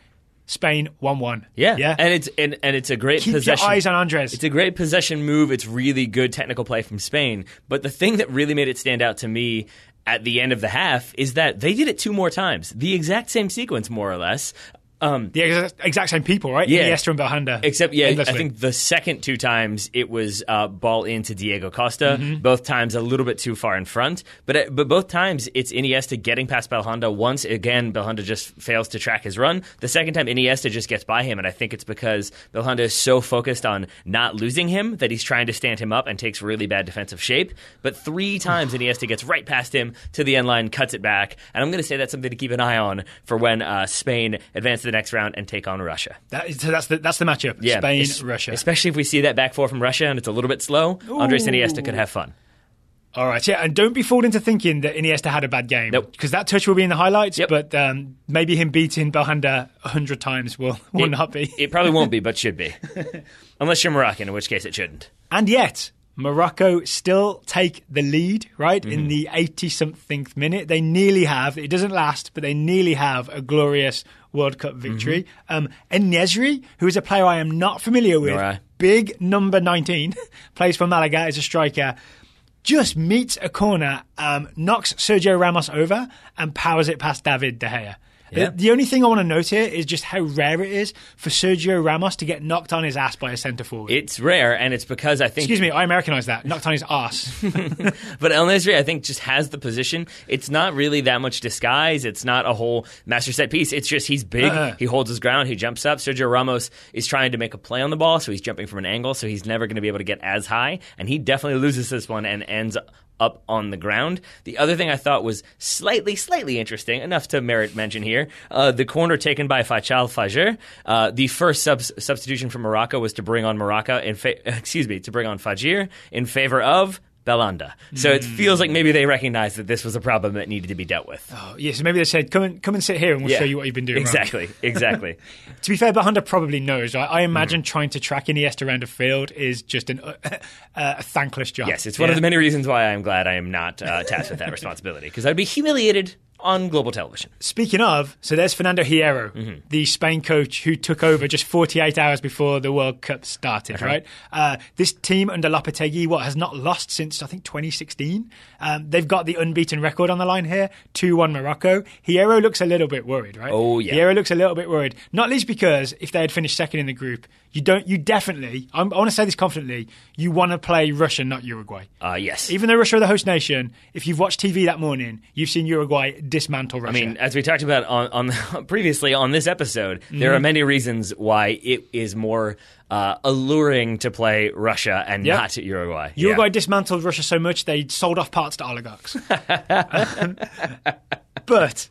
Spain 1-1. Yeah. And it's a great possession. Keep your eyes on Andres. It's a great possession move. It's really good technical play from Spain. But the thing that really made it stand out to me at the end of the half is that they did it 2 more times. The exact same sequence, more or less. The exact same people, right? Yeah. Iniesta and Belhanda. Except, I think the second 2 times it was ball into Diego Costa. Both times a little bit too far in front. But both times it's Iniesta getting past Belhanda. Once, again, Belhanda just fails to track his run. The second time, Iniesta just gets by him. And I think it's because Belhanda is so focused on not losing him that he's trying to stand him up and takes really bad defensive shape. But 3 times Iniesta gets right past him to the end line, cuts it back. And I'm going to say that's something to keep an eye on for when Spain advance to the next round and take on Russia. That's the matchup. Spain, Russia. Especially if we see that back 4 from Russia and it's a little bit slow. Andres Iniesta could have fun. All right, yeah, and don't be fooled into thinking that Iniesta had a bad game. Nope. Because that touch will be in the highlights, Yep. but maybe him beating Belhanda 100 times will not be. It probably won't be, but should be. Unless you're Moroccan, in which case it shouldn't. And yet, Morocco still take the lead, right, in the 80-something minute. They nearly have, it doesn't last, but they nearly have a glorious World Cup victory. En-Nesyri, who is a player I am not familiar with, Nor I. big number 19, plays for Malaga as a striker, just meets a corner, knocks Sergio Ramos over and powers it past David De Gea. Yeah. The only thing I want to note here is just how rare it is for Sergio Ramos to get knocked on his ass by a centre forward. It's rare, and it's because I think... Excuse me, I Americanized that. Knocked on his ass. But El Nesri, I think, just has the position. It's not really that much disguise. It's not a whole master set piece. It's just he's big. He holds his ground. He jumps up. Sergio Ramos is trying to make a play on the ball, so he's jumping from an angle, so he's never going to be able to get as high. And he definitely loses this one and ends up on the ground. The other thing I thought was slightly interesting, enough to merit mention here, the corner taken by Fachal Fajr. The first substitution for Morocco was to bring on to bring on Fajr in favor of Belhanda. So it feels like maybe they recognized that this was a problem that needed to be dealt with. Oh, yeah, so maybe they said, come and sit here and we'll show you what you've been doing Exactly. To be fair, Belhanda probably knows, right? I imagine trying to track Iniesta around a field is just a thankless job. Yes, it's one of the many reasons why I'm glad I am not tasked with that responsibility, because I'd be humiliated on global television. Speaking of, so there's Fernando Hierro, the Spain coach who took over just 48 hours before the World Cup started, right? This team under Lopetegui, has not lost since, I think, 2016. They've got the unbeaten record on the line here, 2-1 Morocco. Hierro looks a little bit worried, right? Oh, yeah. Hierro looks a little bit worried, not least because if they had finished second in the group, you definitely, I want to say this confidently, you want to play Russia, not Uruguay. Yes. Even though Russia are the host nation, if you've watched TV that morning, you've seen Uruguay dismantle Russia. I mean, as we talked about on previously on this episode, there are many reasons why it is more alluring to play Russia and not Uruguay. Uruguay dismantled Russia so much they sold off parts to oligarchs. But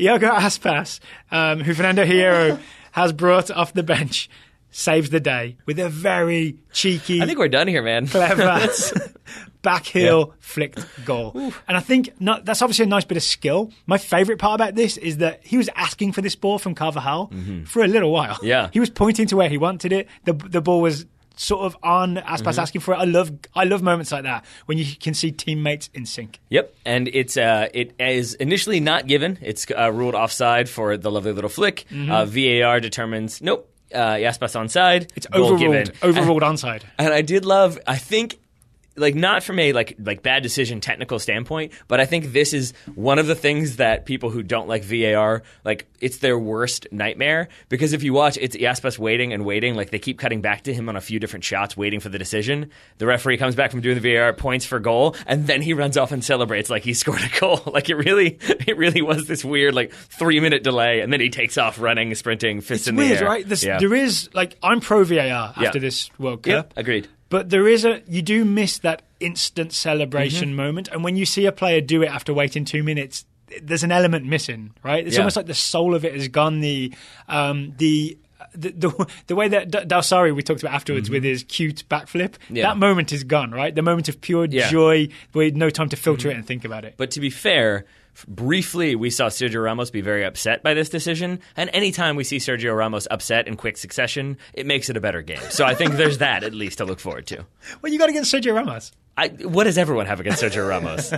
Iago Aspas, who Fernando Hierro has brought off the bench, saves the day with a very cheeky... I think we're done here, man. Clever back heel flicked goal. Oof. And I think that's obviously a nice bit of skill. My favourite part about this is that he was asking for this ball from Carvajal for a little while. Yeah. He was pointing to where he wanted it. The ball was sort of on Aspas asking for it. I love moments like that when you can see teammates in sync. Yep, and it is initially not given. It's ruled offside for the lovely little flick. VAR determines nope. Aspas onside. It's overruled onside. And I did love. I think. Not from a bad decision technical standpoint, but I think this is one of the things that people who don't like VAR, it's their worst nightmare, because if you watch, it's Aspas waiting, they keep cutting back to him on a few different shots, waiting for the decision. The referee comes back from doing the VAR, points for goal, and then he runs off and celebrates like he scored a goal. It really was this weird 3-minute delay, and then he takes off running, sprinting, fists in the air. It's weird, right? There is, I'm pro VAR after this World Cup. Yep, agreed. But you do miss that instant celebration moment. And when you see a player do it after waiting 2 minutes, there's an element missing, right? It's almost like the soul of it has gone. The way that Dalsari we talked about afterwards with his cute backflip, that moment is gone, right? The moment of pure joy where you had no time to filter it and think about it. But to be fair, briefly, we saw Sergio Ramos be very upset by this decision, and anytime we see Sergio Ramos upset in quick succession, it makes it a better game. So I think there's that at least to look forward to. What you got against Sergio Ramos? What does everyone have against Sergio Ramos?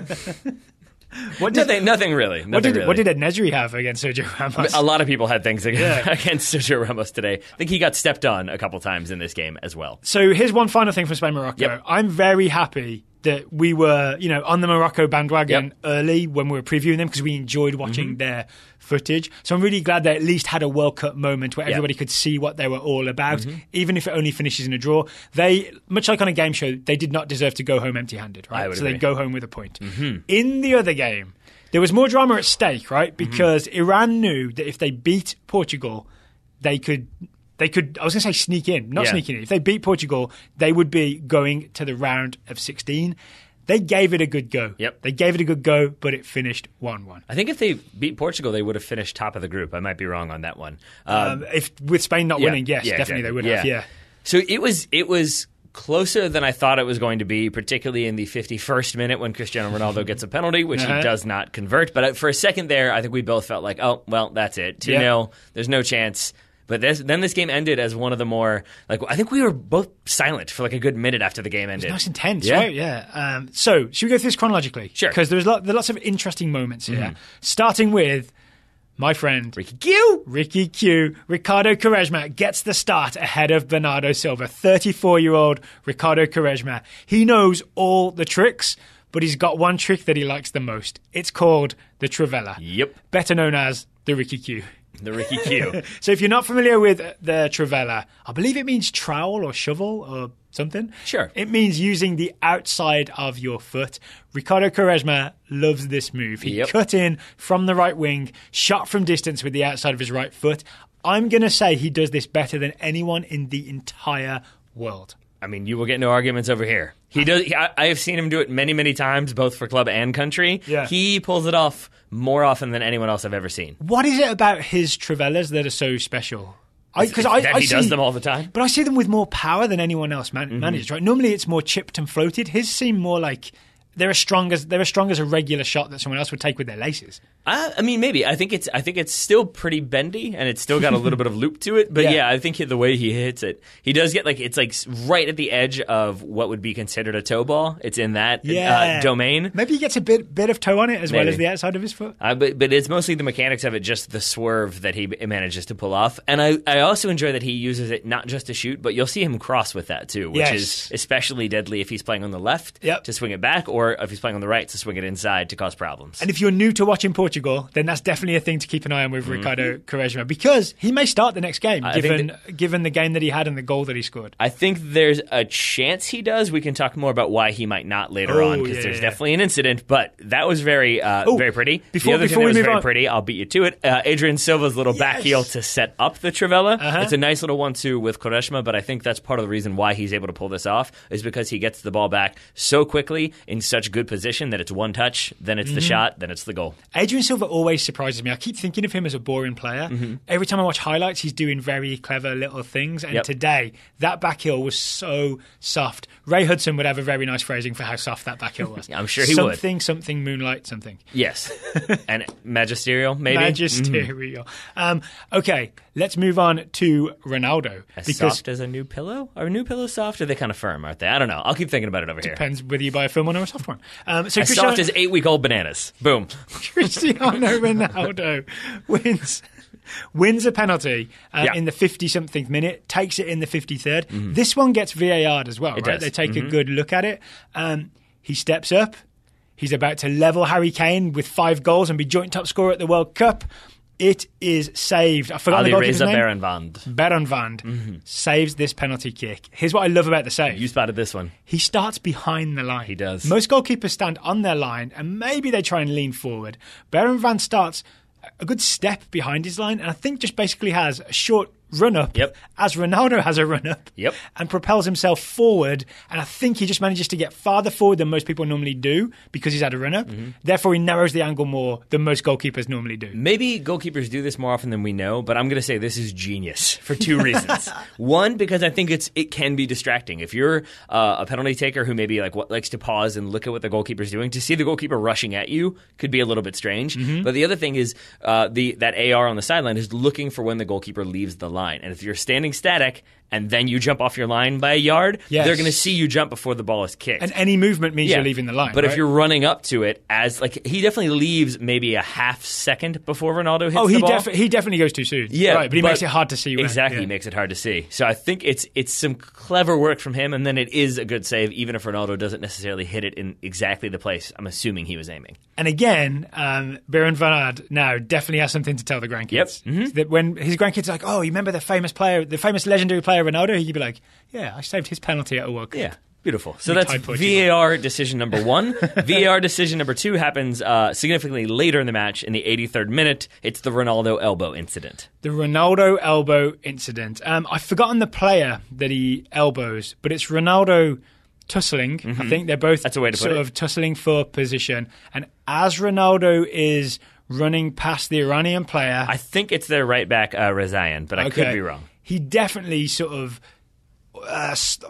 Nothing really. What did En-Nesyri have against Sergio Ramos? A lot of people had things against Sergio Ramos today. I think he got stepped on a couple times in this game as well. So here's one final thing from Spain-Morocco. Yep. I'm very happy that we were, on the Morocco bandwagon early when we were previewing them because we enjoyed watching their footage. So I'm really glad they at least had a World Cup moment where everybody could see what they were all about, even if it only finishes in a draw. They, much like on a game show, they did not deserve to go home empty-handed, right? So they go home with a point. In the other game, there was more drama at stake, right? Because Iran knew that if they beat Portugal, they could, I was going to say sneak in, not sneaking in. If they beat Portugal, they would be going to the round of 16. They gave it a good go. Yep. They gave it a good go, but it finished 1-1. I think if they beat Portugal, they would have finished top of the group. I might be wrong on that one. If with Spain not winning, yes, definitely exactly. they would have. Yeah. So it was closer than I thought it was going to be, particularly in the 51st minute when Cristiano Ronaldo gets a penalty, which he does not convert. But for a second there, I think we both felt like, oh, well, that's it. 2-0. There's no chance. But then this game ended as one of the more, like, I think we were both silent for like a good minute after the game ended. It was nice and tense, right? Yeah. So, should we go through this chronologically? Sure. Because there's lots of interesting moments here. Starting with my friend Ricky Q. Ricardo Quaresma gets the start ahead of Bernardo Silva. 34-year-old Ricardo Quaresma. He knows all the tricks, but he's got one trick that he likes the most. It's called the Trivela. Yep. Better known as the Ricky Q. The Ricky Q. So if you're not familiar with the Trivela, I believe it means trowel or shovel or something. Sure. It means using the outside of your foot. Ricardo Quaresma loves this move. He cut in from the right wing, shot from distance with the outside of his right foot. I'm going to say he does this better than anyone in the entire world. I mean, you will get no arguments over here. He does. I have seen him do it many, many times, both for club and country. Yeah. He pulls it off more often than anyone else I've ever seen. What is it about his Trivelas that are so special? He does them all the time. But I see them with more power than anyone else manages, right? Normally it's more chipped and floated. His seem more like they're as strong as a regular shot that someone else would take with their laces. I mean, maybe. I think it's still pretty bendy, and it's still got a little bit of loop to it. But yeah, I think the way he hits it, he does get it's like right at the edge of what would be considered a toe ball. It's in that domain. Maybe he gets a bit of toe on it as well as the outside of his foot. But it's mostly the mechanics of it, just the swerve that he manages to pull off. And I also enjoy that he uses it not just to shoot, but you'll see him cross with that too, which is especially deadly if he's playing on the left to swing it back, or if he's playing on the right to swing it inside to cause problems. And if you're new to watching Portugal, then that's definitely a thing to keep an eye on with Ricardo Quaresma, because he may start the next game, given the game that he had and the goal that he scored. I think there's a chance he does. We can talk more about why he might not later on, because there's definitely an incident, but that was very pretty. The other thing that was very pretty, I'll beat you to it, Adrian Silva's little back heel to set up the Trivela. It's a nice little 1-2 with Quaresma, but I think that's part of the reason why he's able to pull this off, is because he gets the ball back so quickly in such good position that it's one touch, then it's the shot, then it's the goal. Adrian Silva always surprises me. I keep thinking of him as a boring player. Every time I watch highlights, he's doing very clever little things. And today, that back heel was so soft. Ray Hudson would have a very nice phrasing for how soft that back heel was. I'm sure he would. Something, moonlight, something. Yes. And magisterial, maybe? Magisterial. Okay, let's move on to Ronaldo. Soft as a new pillow? Are new pillows soft, or are they kind of firm, aren't they? I don't know. I'll keep thinking about it over here. Depends whether you buy a firm one or a soft one. Soft as 8-week-old bananas. Boom. Cristiano Ronaldo wins a penalty in the 50-something minute, takes it in the 53rd. This one gets VAR'd as well, right? They take a good look at it. He steps up. He's about to level Harry Kane with 5 goals and be joint top scorer at the World Cup. It is saved. I forgot the goalkeeper's name. Berenvand saves this penalty kick. Here's what I love about the save. You spotted this one. He starts behind the line. He does. Most goalkeepers stand on their line and maybe they try and lean forward. Berenvand starts a good step behind his line and I think just basically has a short run-up as Ronaldo has a run-up and propels himself forward, and I think he just manages to get farther forward than most people normally do because he's had a run-up. Therefore, he narrows the angle more than most goalkeepers normally do. Maybe goalkeepers do this more often than we know, but I'm going to say this is genius for 2 reasons. One, because I think it can be distracting. If you're a penalty taker who maybe likes to pause and look at what the goalkeeper's doing, to see the goalkeeper rushing at you could be a little bit strange. But the other thing is that AR on the sideline is looking for when the goalkeeper leaves the line. And if you're standing static and then you jump off your line by a yard, they're going to see you jump before the ball is kicked. And any movement means you're leaving the line. But if you're running up to it, he definitely leaves maybe a half second before Ronaldo hits the ball. He definitely goes too soon. Yeah, right, but he makes it hard to see. Exactly, he makes it hard to see. So I think it's some clever work from him, and then it is a good save, even if Ronaldo doesn't necessarily hit it in exactly the place I'm assuming he was aiming. And again, Berenvand now definitely has something to tell the grandkids. That when his grandkids are like, oh, you remember the famous legendary player Ronaldo? He'd be like, yeah, I saved his penalty at a World Cup. Yeah. Beautiful. So that's VAR decision number 1. VAR decision number 2 happens significantly later in the match in the 83rd minute. It's the Ronaldo elbow incident. The Ronaldo elbow incident. I've forgotten the player that he elbows, but it's Ronaldo tussling. I think they're both that's a way to put sort of tussling for position. And as Ronaldo is running past the Iranian player... I think it's their right back, Rezayan, but I could be wrong. He definitely sort of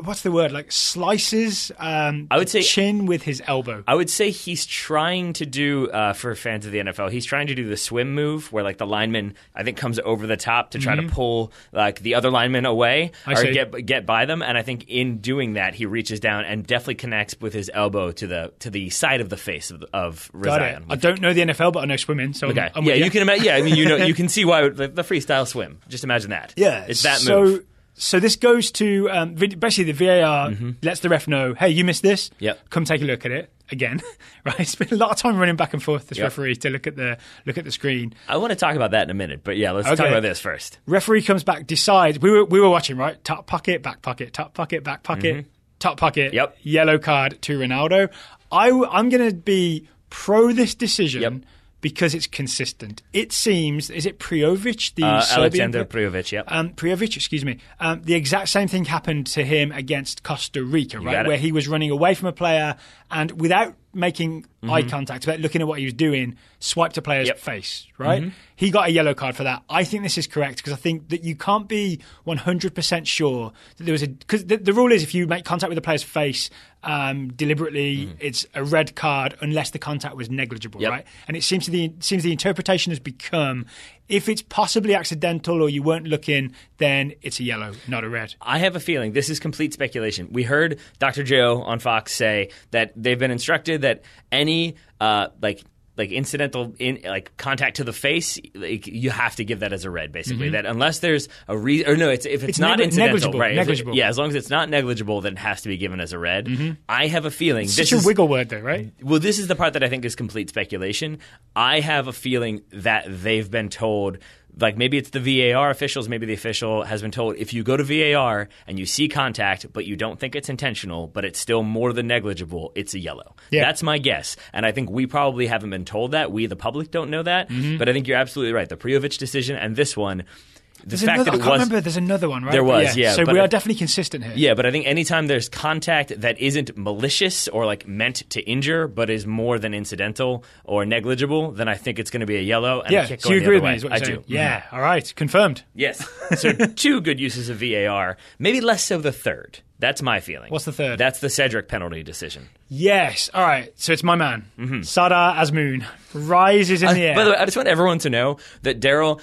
what's the word? Like slices I would say chin with his elbow. I would say he's trying to do, for fans of the NFL, he's trying to do the swim move where like the lineman, I think, comes over the top to try to pull like the other lineman away or get by them. And I think in doing that, he reaches down and definitely connects with his elbow to the side of the face of Razion. I don't know the NFL, but I know swimming. So okay. I'm you can imagine. Yeah, I mean, you can see why the freestyle swim. Just imagine that. Yeah, it's that move. So this goes to basically the VAR lets the ref know, hey, you missed this. Yep. Come take a look at it again. Right? Spent a lot of time running back and forth. This referee to look at the screen. I want to talk about that in a minute, but yeah, let's talk about this first. Referee comes back, decides. We were watching, right? Top pocket, back pocket, top pocket, back pocket, top pocket. Yep. Yellow card to Ronaldo. I'm going to be pro this decision. Because it's consistent. It seems, is it Prijovic, the Serbian Alexander Prijovic, yep. Prijovic, excuse me. The exact same thing happened to him against Costa Rica, right? Where he was running away from a player and without making eye contact, without looking at what he was doing, swiped a player's face, right? He got a yellow card for that. I think this is correct because I think that you can't be 100% sure that there was because the rule is if you make contact with a player's face deliberately, it's a red card unless the contact was negligible, right? And it seems the interpretation has become if it's possibly accidental or you weren't looking, then it's a yellow, not a red. I have a feeling this is complete speculation. We heard Dr. Joe on Fox say that they've been instructed that any like incidental contact to the face, you have to give that as a red, basically. That unless there's a reason, or no, if it's not incidental, right? Negligible. As long as it's not negligible, then it has to be given as a red. I have a feeling this is a wiggle word, though, right? Well, this is the part that I think is complete speculation. I have a feeling that they've been told. Like maybe it's the VAR officials, maybe the official has been told if you go to VAR and you see contact but you don't think it's intentional but it's still more than negligible, it's a yellow. That's my guess. And I think we probably haven't been told that. We, the public, don't know that. But I think you're absolutely right. The Prijovic decision and this one, I can't remember. There's another one, right? There was, yeah. So we are definitely consistent here. Yeah, but I think anytime there's contact that isn't malicious or like meant to injure, but is more than incidental or negligible, then I think it's going to be a yellow. And a kick so you agree with me? Way. Is what you're I saying. do. Yeah. All right. Confirmed. Yes. So 2 good uses of VAR. Maybe less so the third. That's my feeling. What's the third? That's the Cedric penalty decision. Yes. All right. So it's my man, Sardar Azmoun, rises in the air. By the way, I just want everyone to know that Daryl.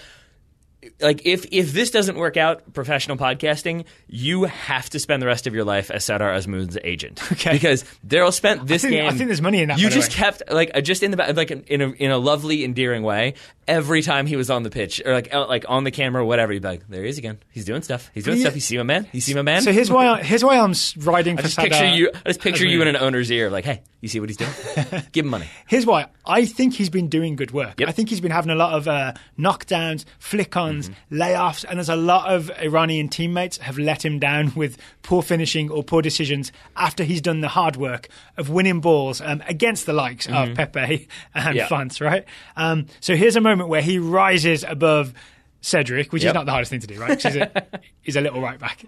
Like, if this doesn't work out, professional podcasting, you have to spend the rest of your life as Sardar Azmoun's agent. Okay. Because Daryl spent this game. I think there's money in that. You just kept just in the back, like in a lovely, endearing way. Every time he was on the pitch or like on the camera, or whatever, you'd be like, "There he is again. He's doing stuff. He's doing stuff. You see my man. You see my man." So here's why I'm riding for Sardar. I just picture you in an owner's ear, like, "Hey, you see what he's doing? Give him money." Here's why I think he's been doing good work. I think he's been having a lot of knockdowns, flick-ons, layoffs, and there's a lot of Iranian teammates have let him down with poor finishing or poor decisions after he's done the hard work of winning balls against the likes of Pepe and Font, right? So here's a moment where he rises above Cedric, which is not the hardest thing to do, right? Because he's a little right back.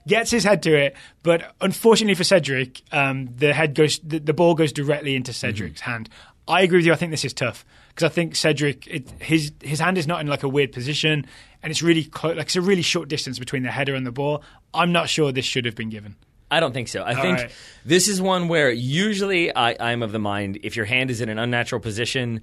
Gets his head to it, but unfortunately for Cedric, the ball goes directly into Cedric's hand. I agree with you. I think this is tough because I think Cedric, his hand is not in like a weird position, and it's really it's a really short distance between the header and the ball. I'm not sure this should have been given. I don't think so. I think this is one where usually I'm of the mind if your hand is in an unnatural position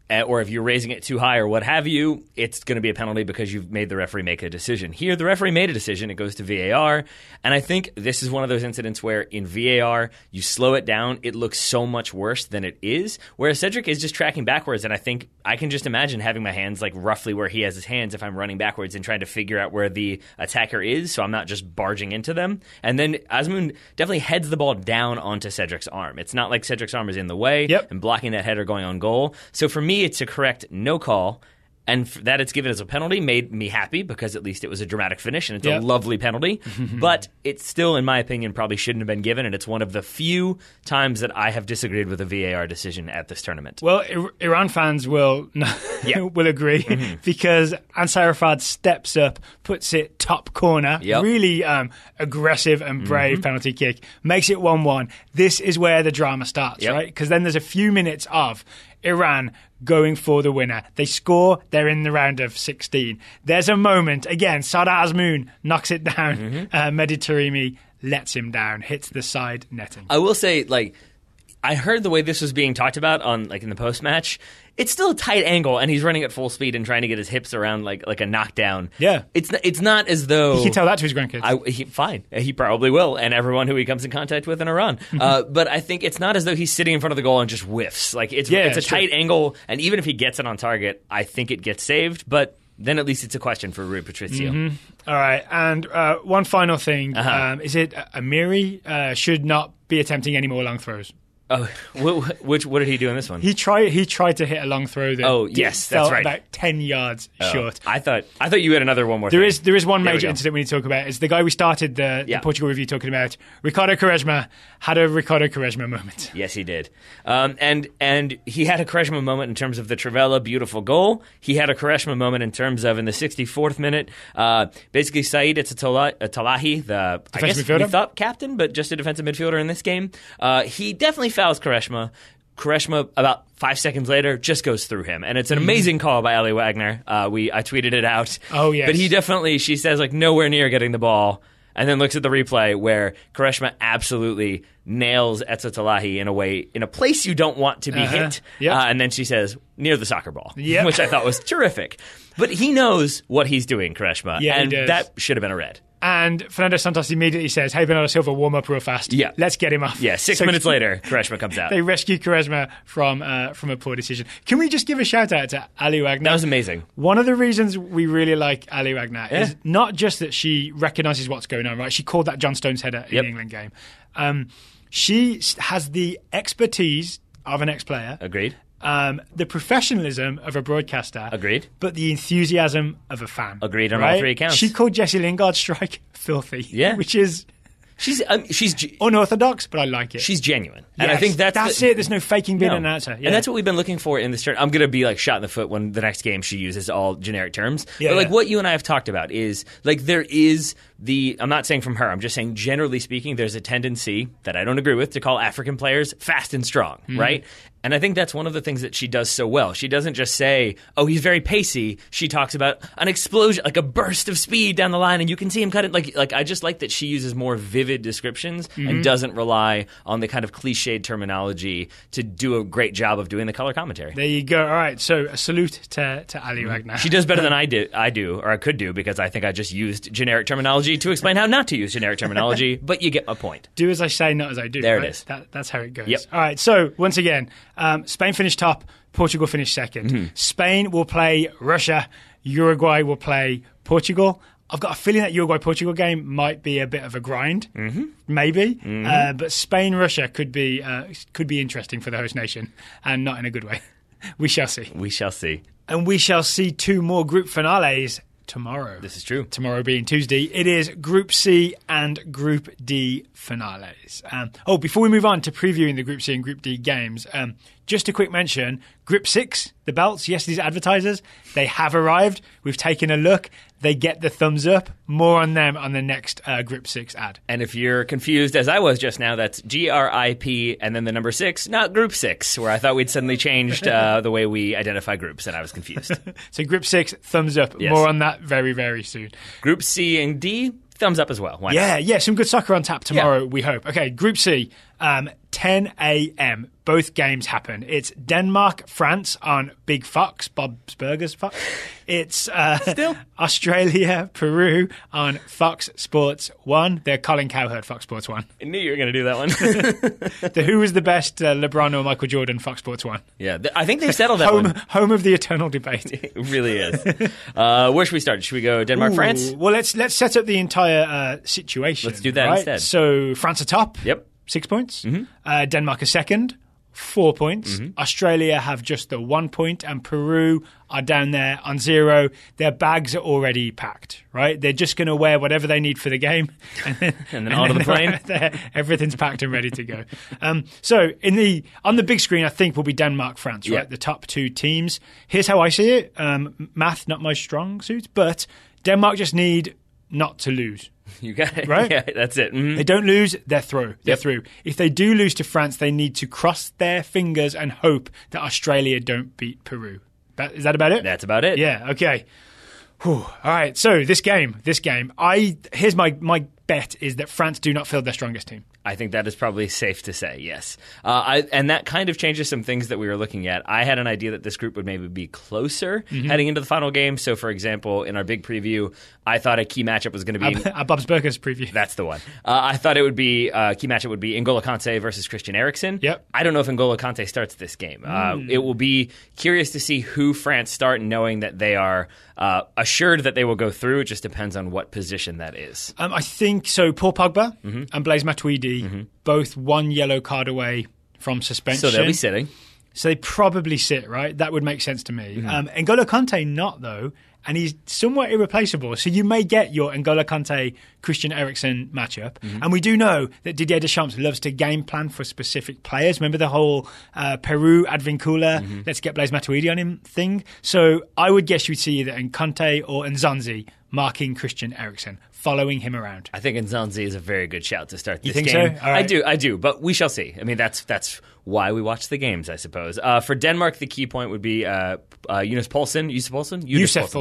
or if you're raising it too high or what have you, it's going to be a penalty because you've made the referee make a decision. Here, the referee made a decision. It goes to VAR. And I think this is one of those incidents where in VAR, you slow it down. It looks so much worse than it is. Whereas Cedric is just tracking backwards. And I think I can just imagine having my hands like roughly where he has his hands if I'm running backwards and trying to figure out where the attacker is so I'm not just barging into them. And then Azmoun definitely heads the ball down onto Cedric's arm. It's not like Cedric's arm is in the way and blocking that header going on goal. So for me, it's a correct no call, and that it's given as a penalty made me happy because at least it was a dramatic finish and it's a lovely penalty. But it still, in my opinion, probably shouldn't have been given, and it's one of the few times that I have disagreed with a VAR decision at this tournament. Well, Iran fans will will agree because Ansar Arafat steps up, puts it top corner, really aggressive and brave penalty kick, makes it 1-1. This is where the drama starts, right? Because then there's a few minutes of Iran going for the winner. They score, they're in the round of 16. There's a moment, again, Sada Azmoun knocks it down. Mehdi Taremi lets him down, hits the side netting. I will say, like, I heard the way this was being talked about on, like, in the post-match. It's still a tight angle, and he's running at full speed and trying to get his hips around like a knockdown. Yeah. It's not as though... He can tell that to his grandkids. Fine. He probably will, and everyone who he comes in contact with in Iran. But I think it's not as though he's sitting in front of the goal and just whiffs. Like, it's a tight angle, and even if he gets it on target, I think it gets saved, but... Then at least it's a question for Rui Patricio. All right, and one final thing. Is it Amiri should not be attempting any more long throws? Oh, what did he do in this one? He tried to hit a long throw that fell that's right. about 10 yards short. I thought you had another one more There thing. is one major incident we need to talk about. It's the guy we started the Portugal review talking about. Ricardo Quaresma had a Ricardo Quaresma moment. Yes, he did. And he had a Quaresma moment in terms of the Trivela beautiful goal. He had a Quaresma moment in terms of in the 64th minute. Basically, Said Talahi, the midfielder? we thought captain, but just a defensive midfielder in this game. He definitely fouls Quaresma. Quaresma, about 5 seconds later, just goes through him. And it's an amazing call by Ali Wagner. I tweeted it out. Oh, yes. But she says, like, nowhere near getting the ball. And then looks at the replay where Quaresma absolutely nails Etzatalahi in a place you don't want to be hit. Yep. And then she says, near the soccer ball, yep. which I thought was terrific. But he knows what he's doing, Quaresma. Yeah, and he does. that should have been a red. And Fernando Santos immediately says, hey, Bernardo Silva, warm up real fast. Yeah. Let's get him off. Yeah, 6 minutes later, Quaresma comes out. They rescue Quaresma from a poor decision. Can we just give a shout out to Ali Wagner? That was amazing. One of the reasons we really like Ali Wagner is not just that she recognises what's going on, right? She called that John Stones header in the England game. She has the expertise of an ex-player. Agreed. The professionalism of a broadcaster. Agreed. But the enthusiasm of a fan. Agreed on all three accounts. She called Jesse Lingard's strike filthy. Yeah. Which is... She's unorthodox, but I like it. She's genuine. Yes, and I think that's it. There's no faking being an announcer. Yeah. And that's what we've been looking for in this turn. I'm going to be like shot in the foot when the next game she uses all generic terms. Yeah, but like what you and I have talked about is like there is I'm not saying from her, I'm just saying generally speaking, there's a tendency that I don't agree with to call African players fast and strong, right? And I think that's one of the things that she does so well. She doesn't just say, oh, he's very pacey. She talks about an explosion, like a burst of speed down the line, and you can see him cut it. Like I just like that she uses more vivid descriptions and doesn't rely on the kind of cliched terminology to do a great job of doing the color commentary. There you go. All right, so a salute to Ali Wagner. She does better than I do, or I could do, because I think I just used generic terminology to explain how not to use generic terminology, but you get my point. Do as I say, not as I do. There right? it is. That's how it goes. Yep. All right, so once again, Spain finished top, Portugal finished second. Spain will play Russia, Uruguay will play Portugal. I've got a feeling that Uruguay-Portugal game might be a bit of a grind, maybe. But Spain-Russia could be interesting for the host nation, and not in a good way. We shall see. We shall see. And we shall see two more group finales tomorrow. This is true. Tomorrow being Tuesday. It is Group C and Group D finales. Before we move on to previewing the Group C and Group D games, just a quick mention, Group 6, the belts, yesterday's advertisers, they have arrived. We've taken a look. They get the thumbs up. More on them on the next Group 6 ad. And if you're confused, as I was just now, that's GRIP and then the number 6, not Group 6, where I thought we'd suddenly changed the way we identify groups, and I was confused. So Group 6, thumbs up. Yes. More on that very, very soon. Group C and D, thumbs up as well. Why not? Yeah, some good soccer on tap tomorrow, we hope. Okay, Group C, 10 a.m. Both games happen. It's Denmark, France on Big Fox, Bob's Burgers Fox. It's Australia, Peru on Fox Sports 1. They're Colin Cowherd, Fox Sports 1. I knew you were going to do that one. The Who was the best, LeBron or Michael Jordan, Fox Sports 1. Yeah, I think they've settled that one. Home of the eternal debate. It really is. Where should we start? Should we go Denmark, France? Well, let's set up the entire situation. Let's do that instead. So France are top. Yep. 6 points. Denmark are second, 4 points. Australia have just the 1 point, and Peru are down there on 0. Their bags are already packed, right? They're just going to wear whatever they need for the game. And then onto the plane. Everything's packed and ready to go. So on the big screen, I think will be Denmark, France, right? The top two teams. Here's how I see it. Math, not my strong suit, but Denmark just need not to lose. You got it. Right? Yeah, that's it. They don't lose, they're through. They're through. If they do lose to France, they need to cross their fingers and hope that Australia don't beat Peru. Is that about it? That's about it. Yeah, okay. Whew. All right, so this game, here's my bet is that France do not field their strongest team. I think that is probably safe to say, yes. And that kind of changes some things that we were looking at. I had an idea that this group would maybe be closer heading into the final game. So, for example, in our big preview, I thought a key matchup was going to be... Bob's Burgers preview. That's the one. I thought it would be... key matchup would be N'Golo Kante versus Christian Eriksen. Yep. I don't know if N'Golo Kante starts this game. It will be curious to see who France start, knowing that they are assured that they will go through. It just depends on what position that is. I think so. Paul Pogba and Blaise Matuidi, both one yellow card away from suspension. So they'll be sitting. So they probably sit, right? That would make sense to me. N'Golo Kante not, though, and he's somewhat irreplaceable. So you may get your N'Golo Kante Christian Eriksen matchup. And we do know that Didier Deschamps loves to game plan for specific players. Remember the whole Peru Advincula, let's get Blaise Matuidi on him thing? So I would guess you'd see either Nkante or Nzonzi marking Christian Eriksen, following him around. I think Nzonzi is a very good shout to start this game. You think so? All right. I do, but we shall see. I mean, that's why we watch the games, I suppose. For Denmark, the key point would be Yusuf Poulsen.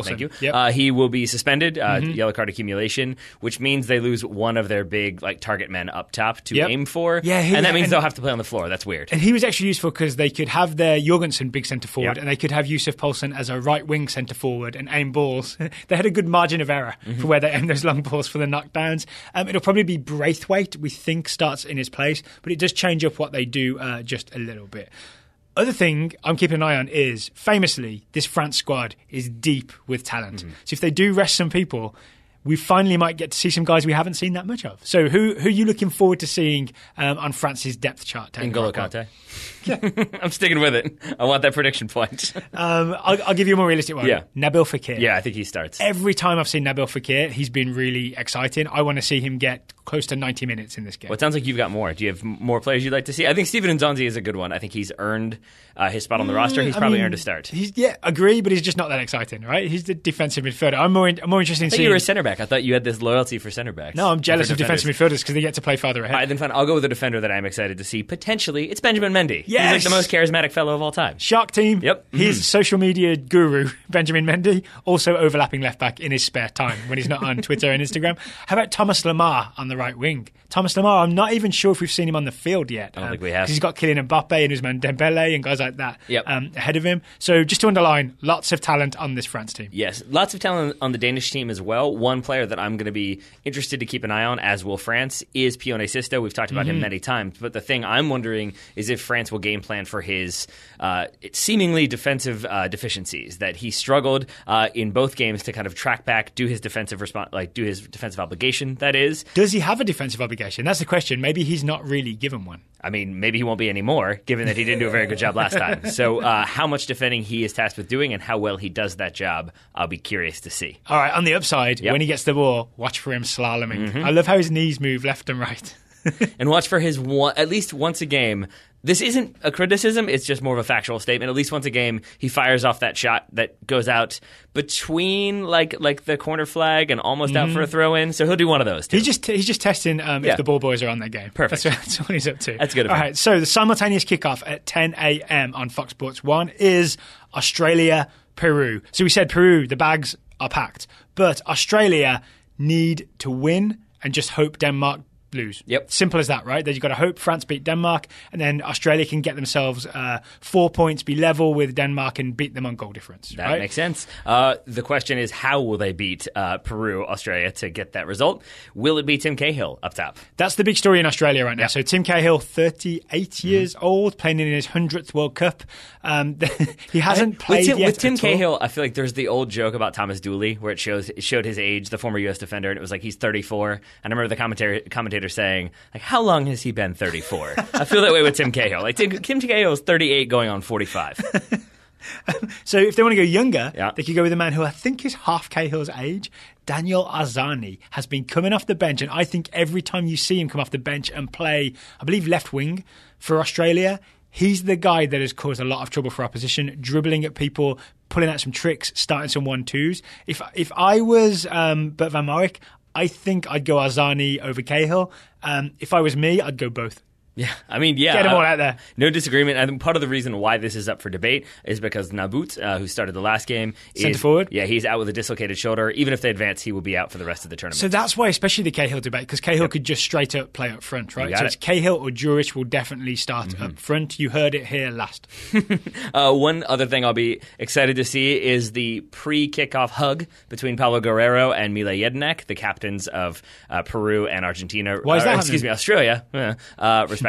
Thank you. Yep. He will be suspended, yellow card accumulation, which means they lose one of their big target men up top to aim for. Yeah, and that means they'll have to play on the floor. That's weird. And he was actually useful because they could have their Jorgensen big centre forward and they could have Yusuf Poulsen as a right wing centre forward and aim balls. They had a good margin of error for where they aim those long balls for the knockdowns. It'll probably be Braithwaite, we think, starts in his place, but it does change up what they do just a little bit. Other thing I'm keeping an eye on is, famously, this France squad is deep with talent. So if they do rest some people, we finally might get to see some guys we haven't seen that much of. So who are you looking forward to seeing on France's depth chart? N'Golo Kante. I'm sticking with it. I want that prediction point. I'll give you a more realistic one. Yeah. Nabil Fekir. Yeah, I think he starts. Every time I've seen Nabil Fekir, he's been really exciting. I want to see him get close to 90 minutes in this game. Well, it sounds like you've got more. Do you have more players you'd like to see? I think Steven Nzonzi is a good one. I think he's earned his spot on the roster. He's probably earned a start. Agree, but he's just not that exciting, right? He's the defensive midfielder. I'm more interested in seeing... you were a centre back. I thought you had this loyalty for centre backs. No, I'm jealous of defensive midfielders because they get to play farther ahead. All right, then fine. I'll go with a defender that I'm excited to see. Potentially, it's Benjamin Mendy. Yes! He's the most charismatic fellow of all time. Shark team. Yep. His social media guru, Benjamin Mendy, also overlapping left back in his spare time when he's not on Twitter and Instagram. How about Thomas Lemar on the right wing? Thomas Lemar, I'm not even sure if we've seen him on the field yet. I don't think we have. He's got Kylian Mbappe and Ousmane Dembele and guys like that ahead of him. So just to underline, lots of talent on this France team. Yes, lots of talent on the Danish team as well. One player that I'm going to be interested to keep an eye on, as will France, is Pione Sisto. We've talked about him many times. But the thing I'm wondering is if France will game plan for his seemingly defensive deficiencies, that he struggled in both games to kind of track back, do his defensive obligation, that is. Does he have a defensive obligation? That's the question. Maybe he's not really given one. I mean, maybe he won't be anymore, given that he didn't do a very good job last time. So how much defending he is tasked with doing and how well he does that job, I'll be curious to see. All right, on the upside, when he gets the ball, watch for him slaloming. I love how his knees move left and right. And watch for his at least once a game. This isn't a criticism, it's just more of a factual statement. At least once a game, he fires off that shot that goes out between like the corner flag and almost out for a throw-in. So he'll do one of those, too. He's just testing if the ball boys are on that game. Perfect. That's what he's up to. That's good of him. All right, so the simultaneous kickoff at 10 a.m. on Fox Sports 1 is Australia-Peru. So we said Peru, the bags are packed. But Australia need to win and just hope Denmark lose. Yep. Simple as that, right? That you've got to hope France beat Denmark, and then Australia can get themselves 4 points, be level with Denmark, and beat them on goal difference. That makes sense. The question is, how will they beat Peru, Australia, to get that result? Will it be Tim Cahill up top? That's the big story in Australia right now. Yep. So Tim Cahill, 38 years old, playing in his 100th World Cup. He hasn't played yet. With Tim Cahill, I feel like there's the old joke about Thomas Dooley, where it showed his age, the former U.S. defender, and it was like he's 34. And I remember the commentator saying, like, how long has he been 34? I feel that way with Tim Cahill. Like, Tim Cahill is 38 going on 45. So if they want to go younger, they could go with a man who I think is half Cahill's age. Daniel Arzani has been coming off the bench, and I think every time you see him come off the bench and play, I believe, left wing for Australia, he's the guy that has caused a lot of trouble for opposition, dribbling at people, pulling out some tricks, starting some 1-2s. If I was Bert van Marwijk, I think I'd go Arzani over Cahill. If I was me, I'd go both. Yeah, I mean, yeah. Get them all out there. No disagreement. I think part of the reason why this is up for debate is because Nabut, who started the last game, centre forward. Yeah, he's out with a dislocated shoulder. Even if they advance, he will be out for the rest of the tournament. So that's why, especially the Cahill debate, because Cahill could just straight up play up front, right? So it's Cahill or Juric will definitely start up front. You heard it here last. One other thing I'll be excited to see is the pre-kickoff hug between Paulo Guerrero and Mile Jedinak, the captains of Peru and Argentina. Why is that? Australia, respectively.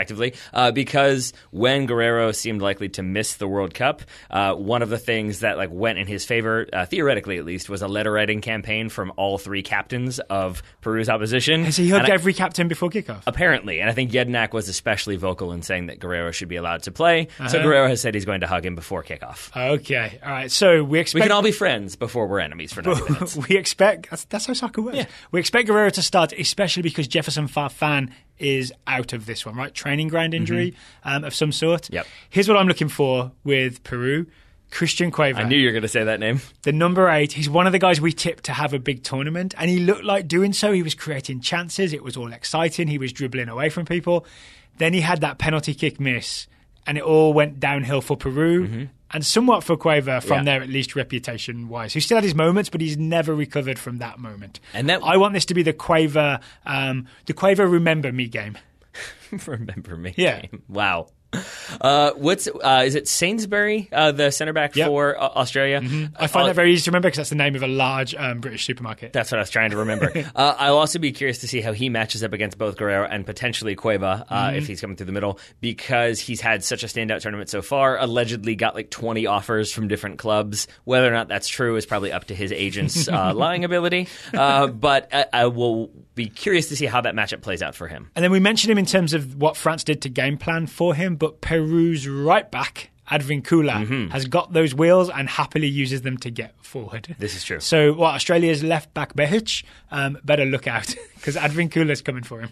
Because when Guerrero seemed likely to miss the World Cup, one of the things that went in his favor, theoretically at least, was a letter-writing campaign from all three captains of Peru's opposition. Has he hugged every captain before kickoff? Apparently, and I think Jedinak was especially vocal in saying that Guerrero should be allowed to play. So Guerrero has said he's going to hug him before kickoff. Okay, all right. So we can all be friends before we're enemies for 90 minutes. We expect that's how soccer works. Yeah. We expect Guerrero to start, especially because Jefferson Farfan is out of this one, right? Training ground injury of some sort. Yep. Here's what I'm looking for with Peru. Christian Cueva. I knew you were going to say that name. The number 8. He's one of the guys we tipped to have a big tournament, and he looked like doing so. He was creating chances. It was all exciting. He was dribbling away from people. Then he had that penalty kick miss, and it all went downhill for Peru. And somewhat for Cueva from there, at least reputation-wise. He still had his moments, but he's never recovered from that moment. And I want this to be the Cueva Remember Me game. Remember Me game. Wow. Is it Sainsbury, the centre back for Australia? I find that very easy to remember because that's the name of a large British supermarket. That's what I was trying to remember. I'll also be curious to see how he matches up against both Guerrero and potentially Cueva if he's coming through the middle, because he's had such a standout tournament so far. Allegedly got 20 offers from different clubs. Whether or not that's true is probably up to his agent's lying ability. But I will be curious to see how that matchup plays out for him. And then we mentioned him in terms of what France did to game plan for him, but Peru's right back, Advincula, has got those wheels and happily uses them to get forward. This is true. So Australia's left back Behic, better look out because Advincula's coming for him.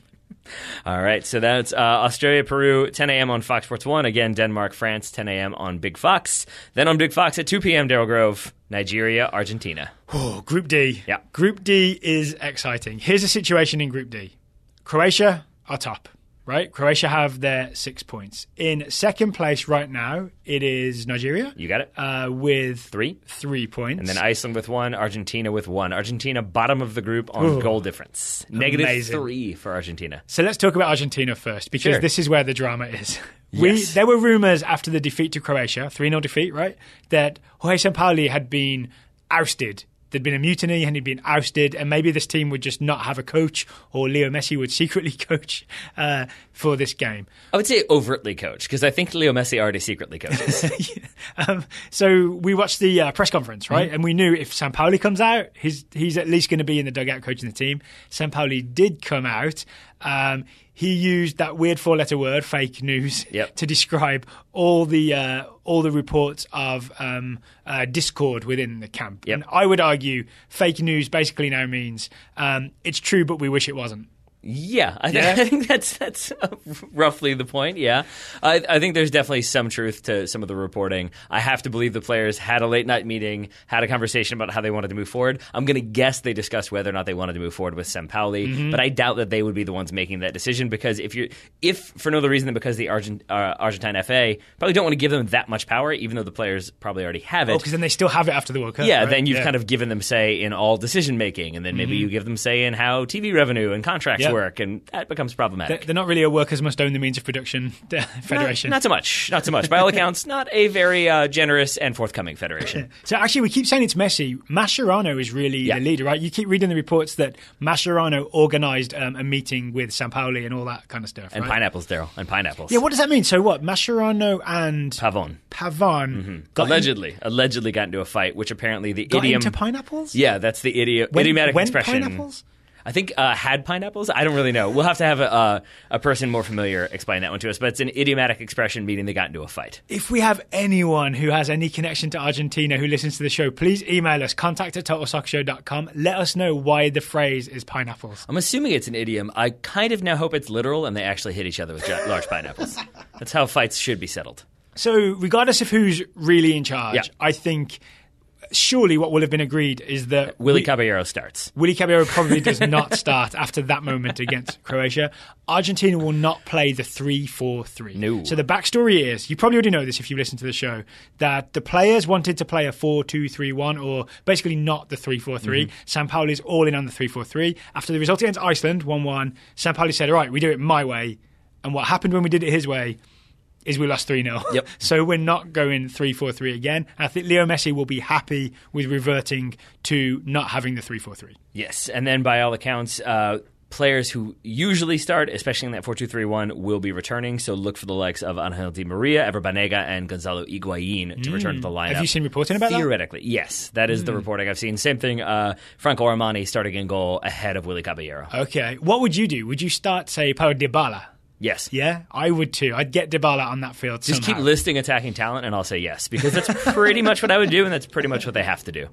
All right, so that's Australia, Peru, 10 a.m. on Fox Sports 1. Again, Denmark, France, 10 a.m. on Big Fox. Then on Big Fox at 2 p.m., Darryl Grove, Nigeria, Argentina. Oh, Group D. Yeah. Group D is exciting. Here's the situation in Group D. Croatia are top, right? Croatia have their 6 points. In second place right now, it is Nigeria. You got it. With 3 points. And then Iceland with 1, Argentina with 1. Argentina bottom of the group on goal difference. -3 for Argentina. So let's talk about Argentina first, because this is where the drama is. Yes. There were rumours after the defeat to Croatia, 3-0 defeat, right, that Jorge Sampaoli had been ousted. There'd been a mutiny and he'd been ousted, and maybe this team would just not have a coach, or Leo Messi would secretly coach for this game. I would say overtly coach, because I think Leo Messi already secretly coaches. So we watched the press conference, right? And we knew if Sampaoli comes out, he's at least going to be in the dugout coaching the team. Sampaoli did come out. He used that weird 4-letter word, fake news, to describe all the reports of discord within the camp. And I would argue fake news basically now means it's true, but we wish it wasn't. Yeah, I think that's roughly the point, yeah. I think there's definitely some truth to some of the reporting. I have to believe the players had a late-night meeting, had a conversation about how they wanted to move forward. I'm going to guess they discussed whether or not they wanted to move forward with Sampaoli, but I doubt that they would be the ones making that decision, because if for no other reason than because the Argentine FA probably don't want to give them that much power, even though the players probably already have it. Oh, because then they still have it after the World Cup, yeah, right? Then you've kind of given them say in all decision-making, and then maybe you give them say in how TV revenue and contracts work, and that becomes problematic. They're not really a workers must own the means of production federation. Not so much. By all accounts, not a very generous and forthcoming federation. So actually, we keep saying it's Messi. Mascherano is really the leader, right? You keep reading the reports that Mascherano organised a meeting with Sampaoli and all that kind of stuff. And right? pineapples, Daryl. And pineapples. Yeah, what does that mean? So what? Mascherano and Pavon allegedly got into a fight, which apparently the got idiom... into pineapples? Yeah, that's the idiomatic expression. Pineapples? I think had pineapples? I don't really know. We'll have to have a person more familiar explain that one to us. But it's an idiomatic expression meaning they got into a fight. If we have anyone who has any connection to Argentina who listens to the show, please email us, contact@totalsoccershow.com. Let us know why the phrase is pineapples. I'm assuming it's an idiom. I kind of now hope it's literal and they actually hit each other with large pineapples. That's how fights should be settled. So regardless of who's really in charge, I think... surely what will have been agreed is that Willy Caballero starts. Willy Caballero probably does not start after that moment against Croatia. Argentina will not play the 3-4-3. No. So the backstory is, you probably already know this if you listen to the show, that the players wanted to play a 4-2-3-1 or basically not the 3-4-3. Sampaoli's all in on the 3-4-3. After the result against Iceland, 1-1, Sampaoli said, all right, we do it my way. And what happened when we did it his way is we lost 3-0. Yep. So we're not going 3-4-3 again. And I think Leo Messi will be happy with reverting to not having the 3-4-3. Yes, and then by all accounts, players who usually start, especially in that 4-2-3-1, will be returning. So look for the likes of Angel Di Maria, Ever Banega, and Gonzalo Higuain to return to the lineup. Have you seen reporting about that? Theoretically, yes. That is the reporting I've seen. Same thing, Franco Armani starting in goal ahead of Willy Caballero. Okay. What would you do? Would you start, say, Paulo Dybala? Yes. Yeah, I would too. I'd get Dybala on that field Just somehow. keep listing attacking talent, and I'll say yes, because that's pretty much what I would do, and that's pretty much what they have to do.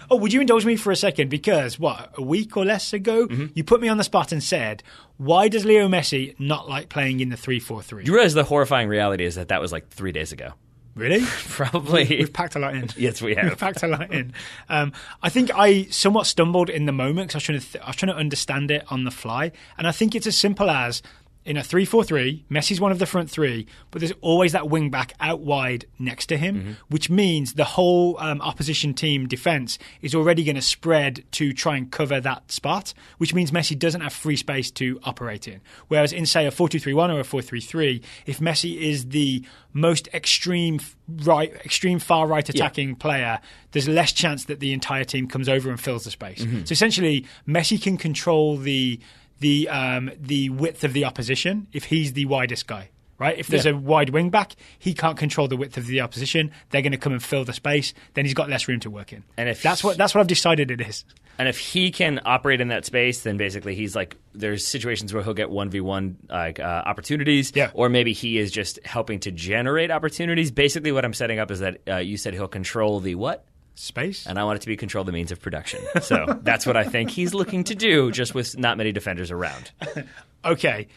Oh, would you indulge me for a second? Because, a week or less ago, you put me on the spot and said, why does Leo Messi not like playing in the 3-4-3? You realize the horrifying reality is that was like 3 days ago. Really? Probably. We've packed a lot in. Yes, we have. We've packed a lot in. I think I somewhat stumbled in the moment because I was trying to understand it on the fly. And I think it's as simple as, in a 3-4-3, Messi's one of the front three, but there's always that wing back out wide next to him, which means the whole opposition team defence is already going to spread to try and cover that spot, which means Messi doesn't have free space to operate in. Whereas in, say, a 4-2-3-1 or a 4-3-3, if Messi is the most extreme far right attacking player, there's less chance that the entire team comes over and fills the space. So essentially, Messi can control the width of the opposition if he's the widest guy, right? If there's a wide wing back, he can't control the width of the opposition. They're going to come and fill the space. Then he's got less room to work in. And if that's what I've decided it is. And if he can operate in that space, then basically he's like, there's situations where he'll get 1v1 opportunities, or maybe he is just helping to generate opportunities. Basically, what I'm setting up is that you said he'll control the what? Space. And I want it to be control the means of production. So that's what I think he's looking to do, just with not many defenders around. Okay.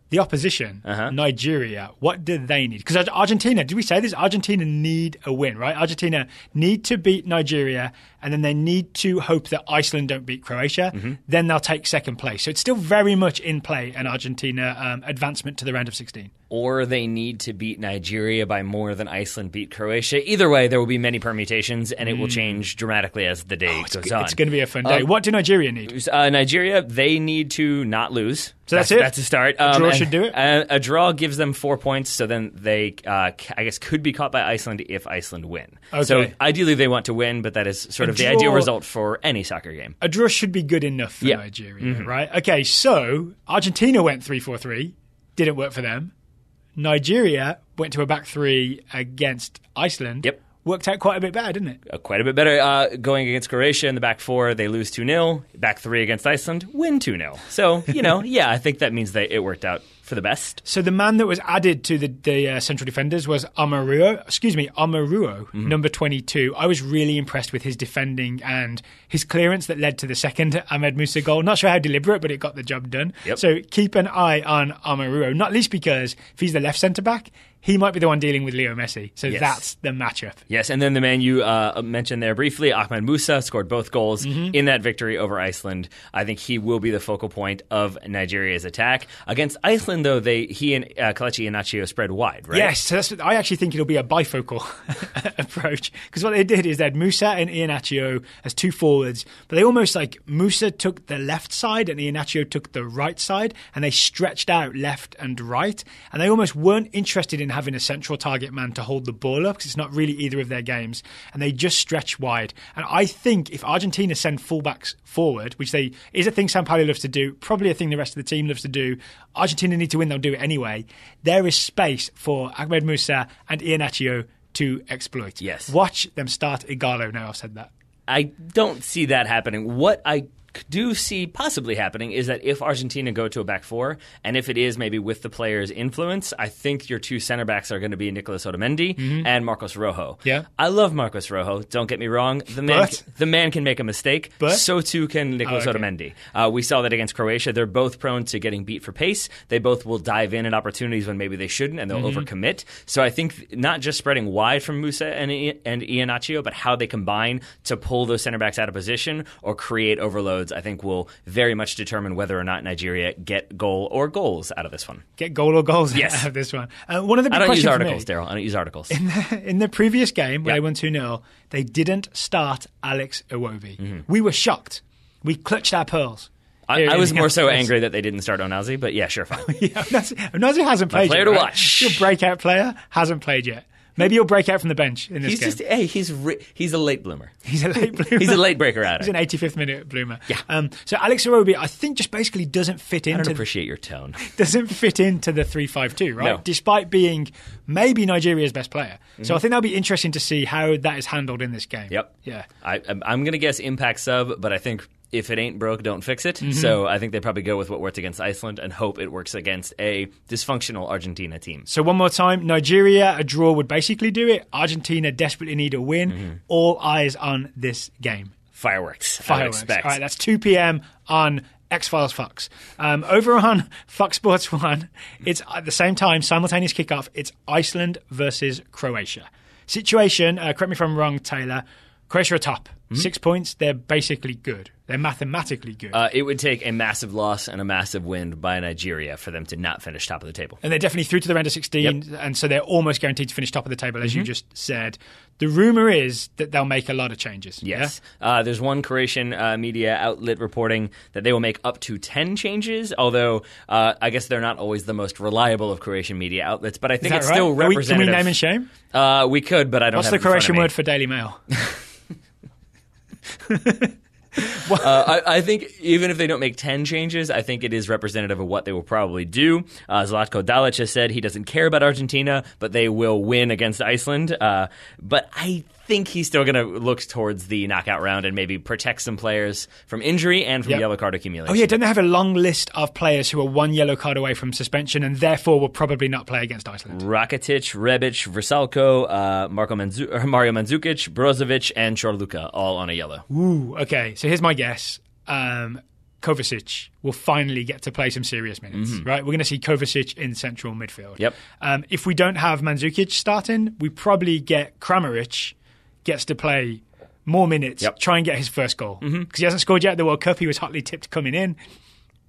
The opposition, Nigeria, what do they need? Because Argentina, did we say this? Argentina need a win, right? Argentina need to beat Nigeria, and then they need to hope that Iceland don't beat Croatia. Then they'll take second place. So it's still very much in play, an Argentina advancement to the round of 16. Or they need to beat Nigeria by more than Iceland beat Croatia. Either way, there will be many permutations, and it will change dramatically as the day goes on. It's going to be a fun day. What do Nigeria need? Nigeria, they need to not lose. So that's it? That's a start. A draw should do it? A draw gives them 4 points, so then they, I guess, could be caught by Iceland if Iceland win. Okay. So ideally they want to win, but that is sort of the ideal result for any soccer game. A draw should be good enough for Nigeria, right? Okay, so Argentina went 3-4-3. Didn't work for them. Nigeria went to a back three against Iceland. Yep. Worked out quite a bit better, didn't it? Quite a bit better. Going against Croatia in the back four, they lose 2-0. Back three against Iceland, win 2-0. So, I think that means that it worked out for the best. So the man that was added to the central defenders was Amaruo, number 22. I was really impressed with his defending and his clearance that led to the second Ahmed Musa goal. Not sure how deliberate, but it got the job done. Yep. So keep an eye on Amaruo, not least because if he's the left centre-back, he might be the one dealing with Leo Messi. So that's the matchup. Yes, and then the man you mentioned there briefly, Ahmed Musa, scored both goals in that victory over Iceland. I think he will be the focal point of Nigeria's attack. Against Iceland, though, he and Kelechi Iheanacho spread wide, right? Yes, so I actually think it'll be a bifocal approach. Because what they did is they had Musa and Iheanacho as two forwards, but they almost Musa took the left side and Iheanacho took the right side, and they stretched out left and right, and they almost weren't interested in having a central target man to hold the ball up because it's not really either of their games, and they just stretch wide. And I think if Argentina send fullbacks forward, which is a thing Sampaoli loves to do, probably a thing the rest of the team loves to do, Argentina need to win, they'll do it anyway. There is space for Ahmed Musa and Iheanacho to exploit. Yes. Watch them start Igalo now, I've said that. I don't see that happening. What I do see possibly happening is that if Argentina go to a back four, and if it is maybe with the players' influence, I think your two center backs are going to be Nicolas Otamendi and Marcos Rojo. Yeah. I love Marcos Rojo, don't get me wrong. The man can make a mistake, but so too can Nicolas Otamendi. We saw that against Croatia. They're both prone to getting beat for pace. They both will dive in at opportunities when maybe they shouldn't, and they'll overcommit. So I think not just spreading wide from Musa and Iheanacho, but how they combine to pull those center backs out of position or create overloads, I think will very much determine whether or not Nigeria get goal or goals out of this one. Get goal or goals yes. out of this one. One of the big I don't use questions articles, Daryl. I don't use articles. In the previous game, where they won 2-0, they didn't start Alex Iwobi. We were shocked. We clutched our pearls. I was more so angry that they didn't start Onazi, but yeah, sure, fine. Onazi hasn't played yet. Player to watch. Your breakout player hasn't played yet. Maybe he'll break out from the bench in this game. He's a late bloomer. He's a late bloomer. He's a late breaker out. He's an 85th minute bloomer. Yeah. So Alex Iwobi, I think, just basically doesn't fit into. I don't appreciate your tone. Doesn't fit into the 3-5-2, right? No. Despite being maybe Nigeria's best player. So I think that'll be interesting to see how that is handled in this game. Yep. Yeah. I'm going to guess impact sub, but I think if it ain't broke, don't fix it. So I think they probably go with what worked against Iceland and hope it works against a dysfunctional Argentina team. So one more time, Nigeria, a draw would basically do it. Argentina desperately need a win. All eyes on this game. Fireworks. All right, that's 2 p.m. on X-Files Fox. Over on Fox Sports 1, it's at the same time, simultaneous kickoff. It's Iceland versus Croatia. Situation, correct me if I'm wrong, Taylor, Croatia are top. 6 points, they're basically good. They're mathematically good. It would take a massive loss and a massive win by Nigeria for them to not finish top of the table. And they're definitely through to the round of 16, and so they're almost guaranteed to finish top of the table, as you just said. The rumour is that they'll make a lot of changes. Yes. Yeah? There's one Croatian media outlet reporting that they will make up to 10 changes, although I guess they're not always the most reliable of Croatian media outlets, but I think it's right? still representative. Can we name and shame? We could, but I don't What's have the Croatian word for Daily Mail? I think even if they don't make 10 changes, I think it is representative of what they will probably do. Zlatko Dalic has said he doesn't care about Argentina, but they will win against Iceland. But I think he's still going to look towards the knockout round and maybe protect some players from injury and from yellow card accumulation. Oh yeah, don't they have a long list of players who are one yellow card away from suspension and therefore will probably not play against Iceland? Rakitic, Rebic, Vrsaljko, Mario Mandzukic, Brozovic, and Chorluka, all on a yellow. Ooh, okay. So here's my guess. Kovacic will finally get to play some serious minutes, right? We're going to see Kovacic in central midfield. Yep. If we don't have Mandzukic starting, we probably get Kramaric gets to play more minutes, try and get his first goal. Because he hasn't scored yet at the World Cup. He was hotly tipped coming in.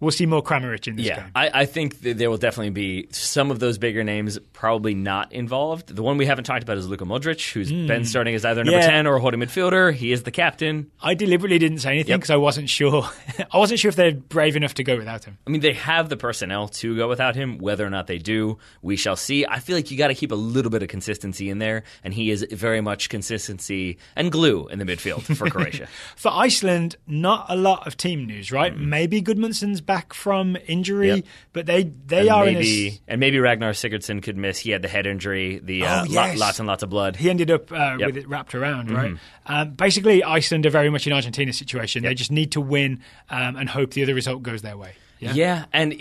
We'll see more Kramaric in this game. I think there will definitely be some of those bigger names probably not involved. The one we haven't talked about is Luka Modric, who's been starting as either number 10 or a holding midfielder. He is the captain. I deliberately didn't say anything because I wasn't sure. I wasn't sure if they're brave enough to go without him. I mean, they have the personnel to go without him. Whether or not they do, we shall see. I feel like you got to keep a little bit of consistency in there, and he is very much consistency and glue in the midfield for Croatia. For Iceland, not a lot of team news, right? Maybe Gudmundsson's back from injury, but they are in a... And maybe Ragnar Sigurdsson could miss. He had the head injury, lots and lots of blood. He ended up with it wrapped around, right? Basically, Iceland are very much in Argentina's situation. They just need to win and hope the other result goes their way. Yeah, and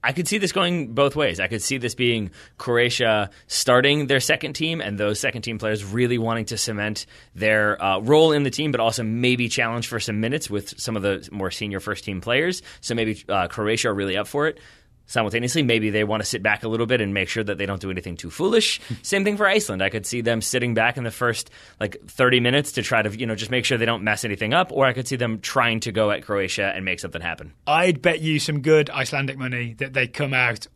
I could see this going both ways. I could see this being Croatia starting their second team and those second team players really wanting to cement their role in the team, but also maybe challenge for some minutes with some of the more senior first team players. So maybe Croatia are really up for it. Simultaneously, maybe they want to sit back a little bit and make sure that they don't do anything too foolish. Same thing for Iceland. I could see them sitting back in the first 30 minutes to try to just make sure they don't mess anything up, or I could see them trying to go at Croatia and make something happen. I'd bet you some good Icelandic money that they come out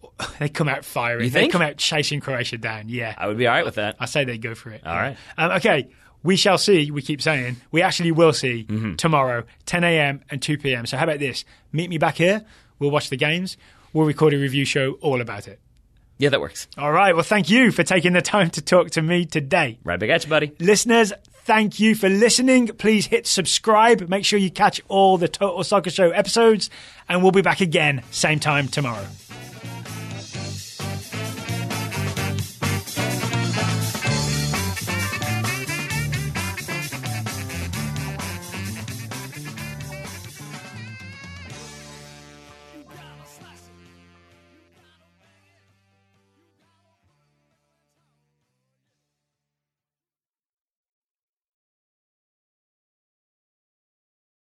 firing. You think? They come out chasing Croatia down. Yeah, I would be all right with that. I say they go for it. All right. Okay. We shall see, we keep saying. We actually will see tomorrow, 10 a.m. and 2 p.m. So how about this? Meet me back here. We'll watch the games. We'll record a review show all about it. Yeah, that works. All right. Well, thank you for taking the time to talk to me today. Right back at you, buddy. Listeners, thank you for listening. Please hit subscribe. Make sure you catch all the Total Soccer Show episodes. And we'll be back again, same time tomorrow.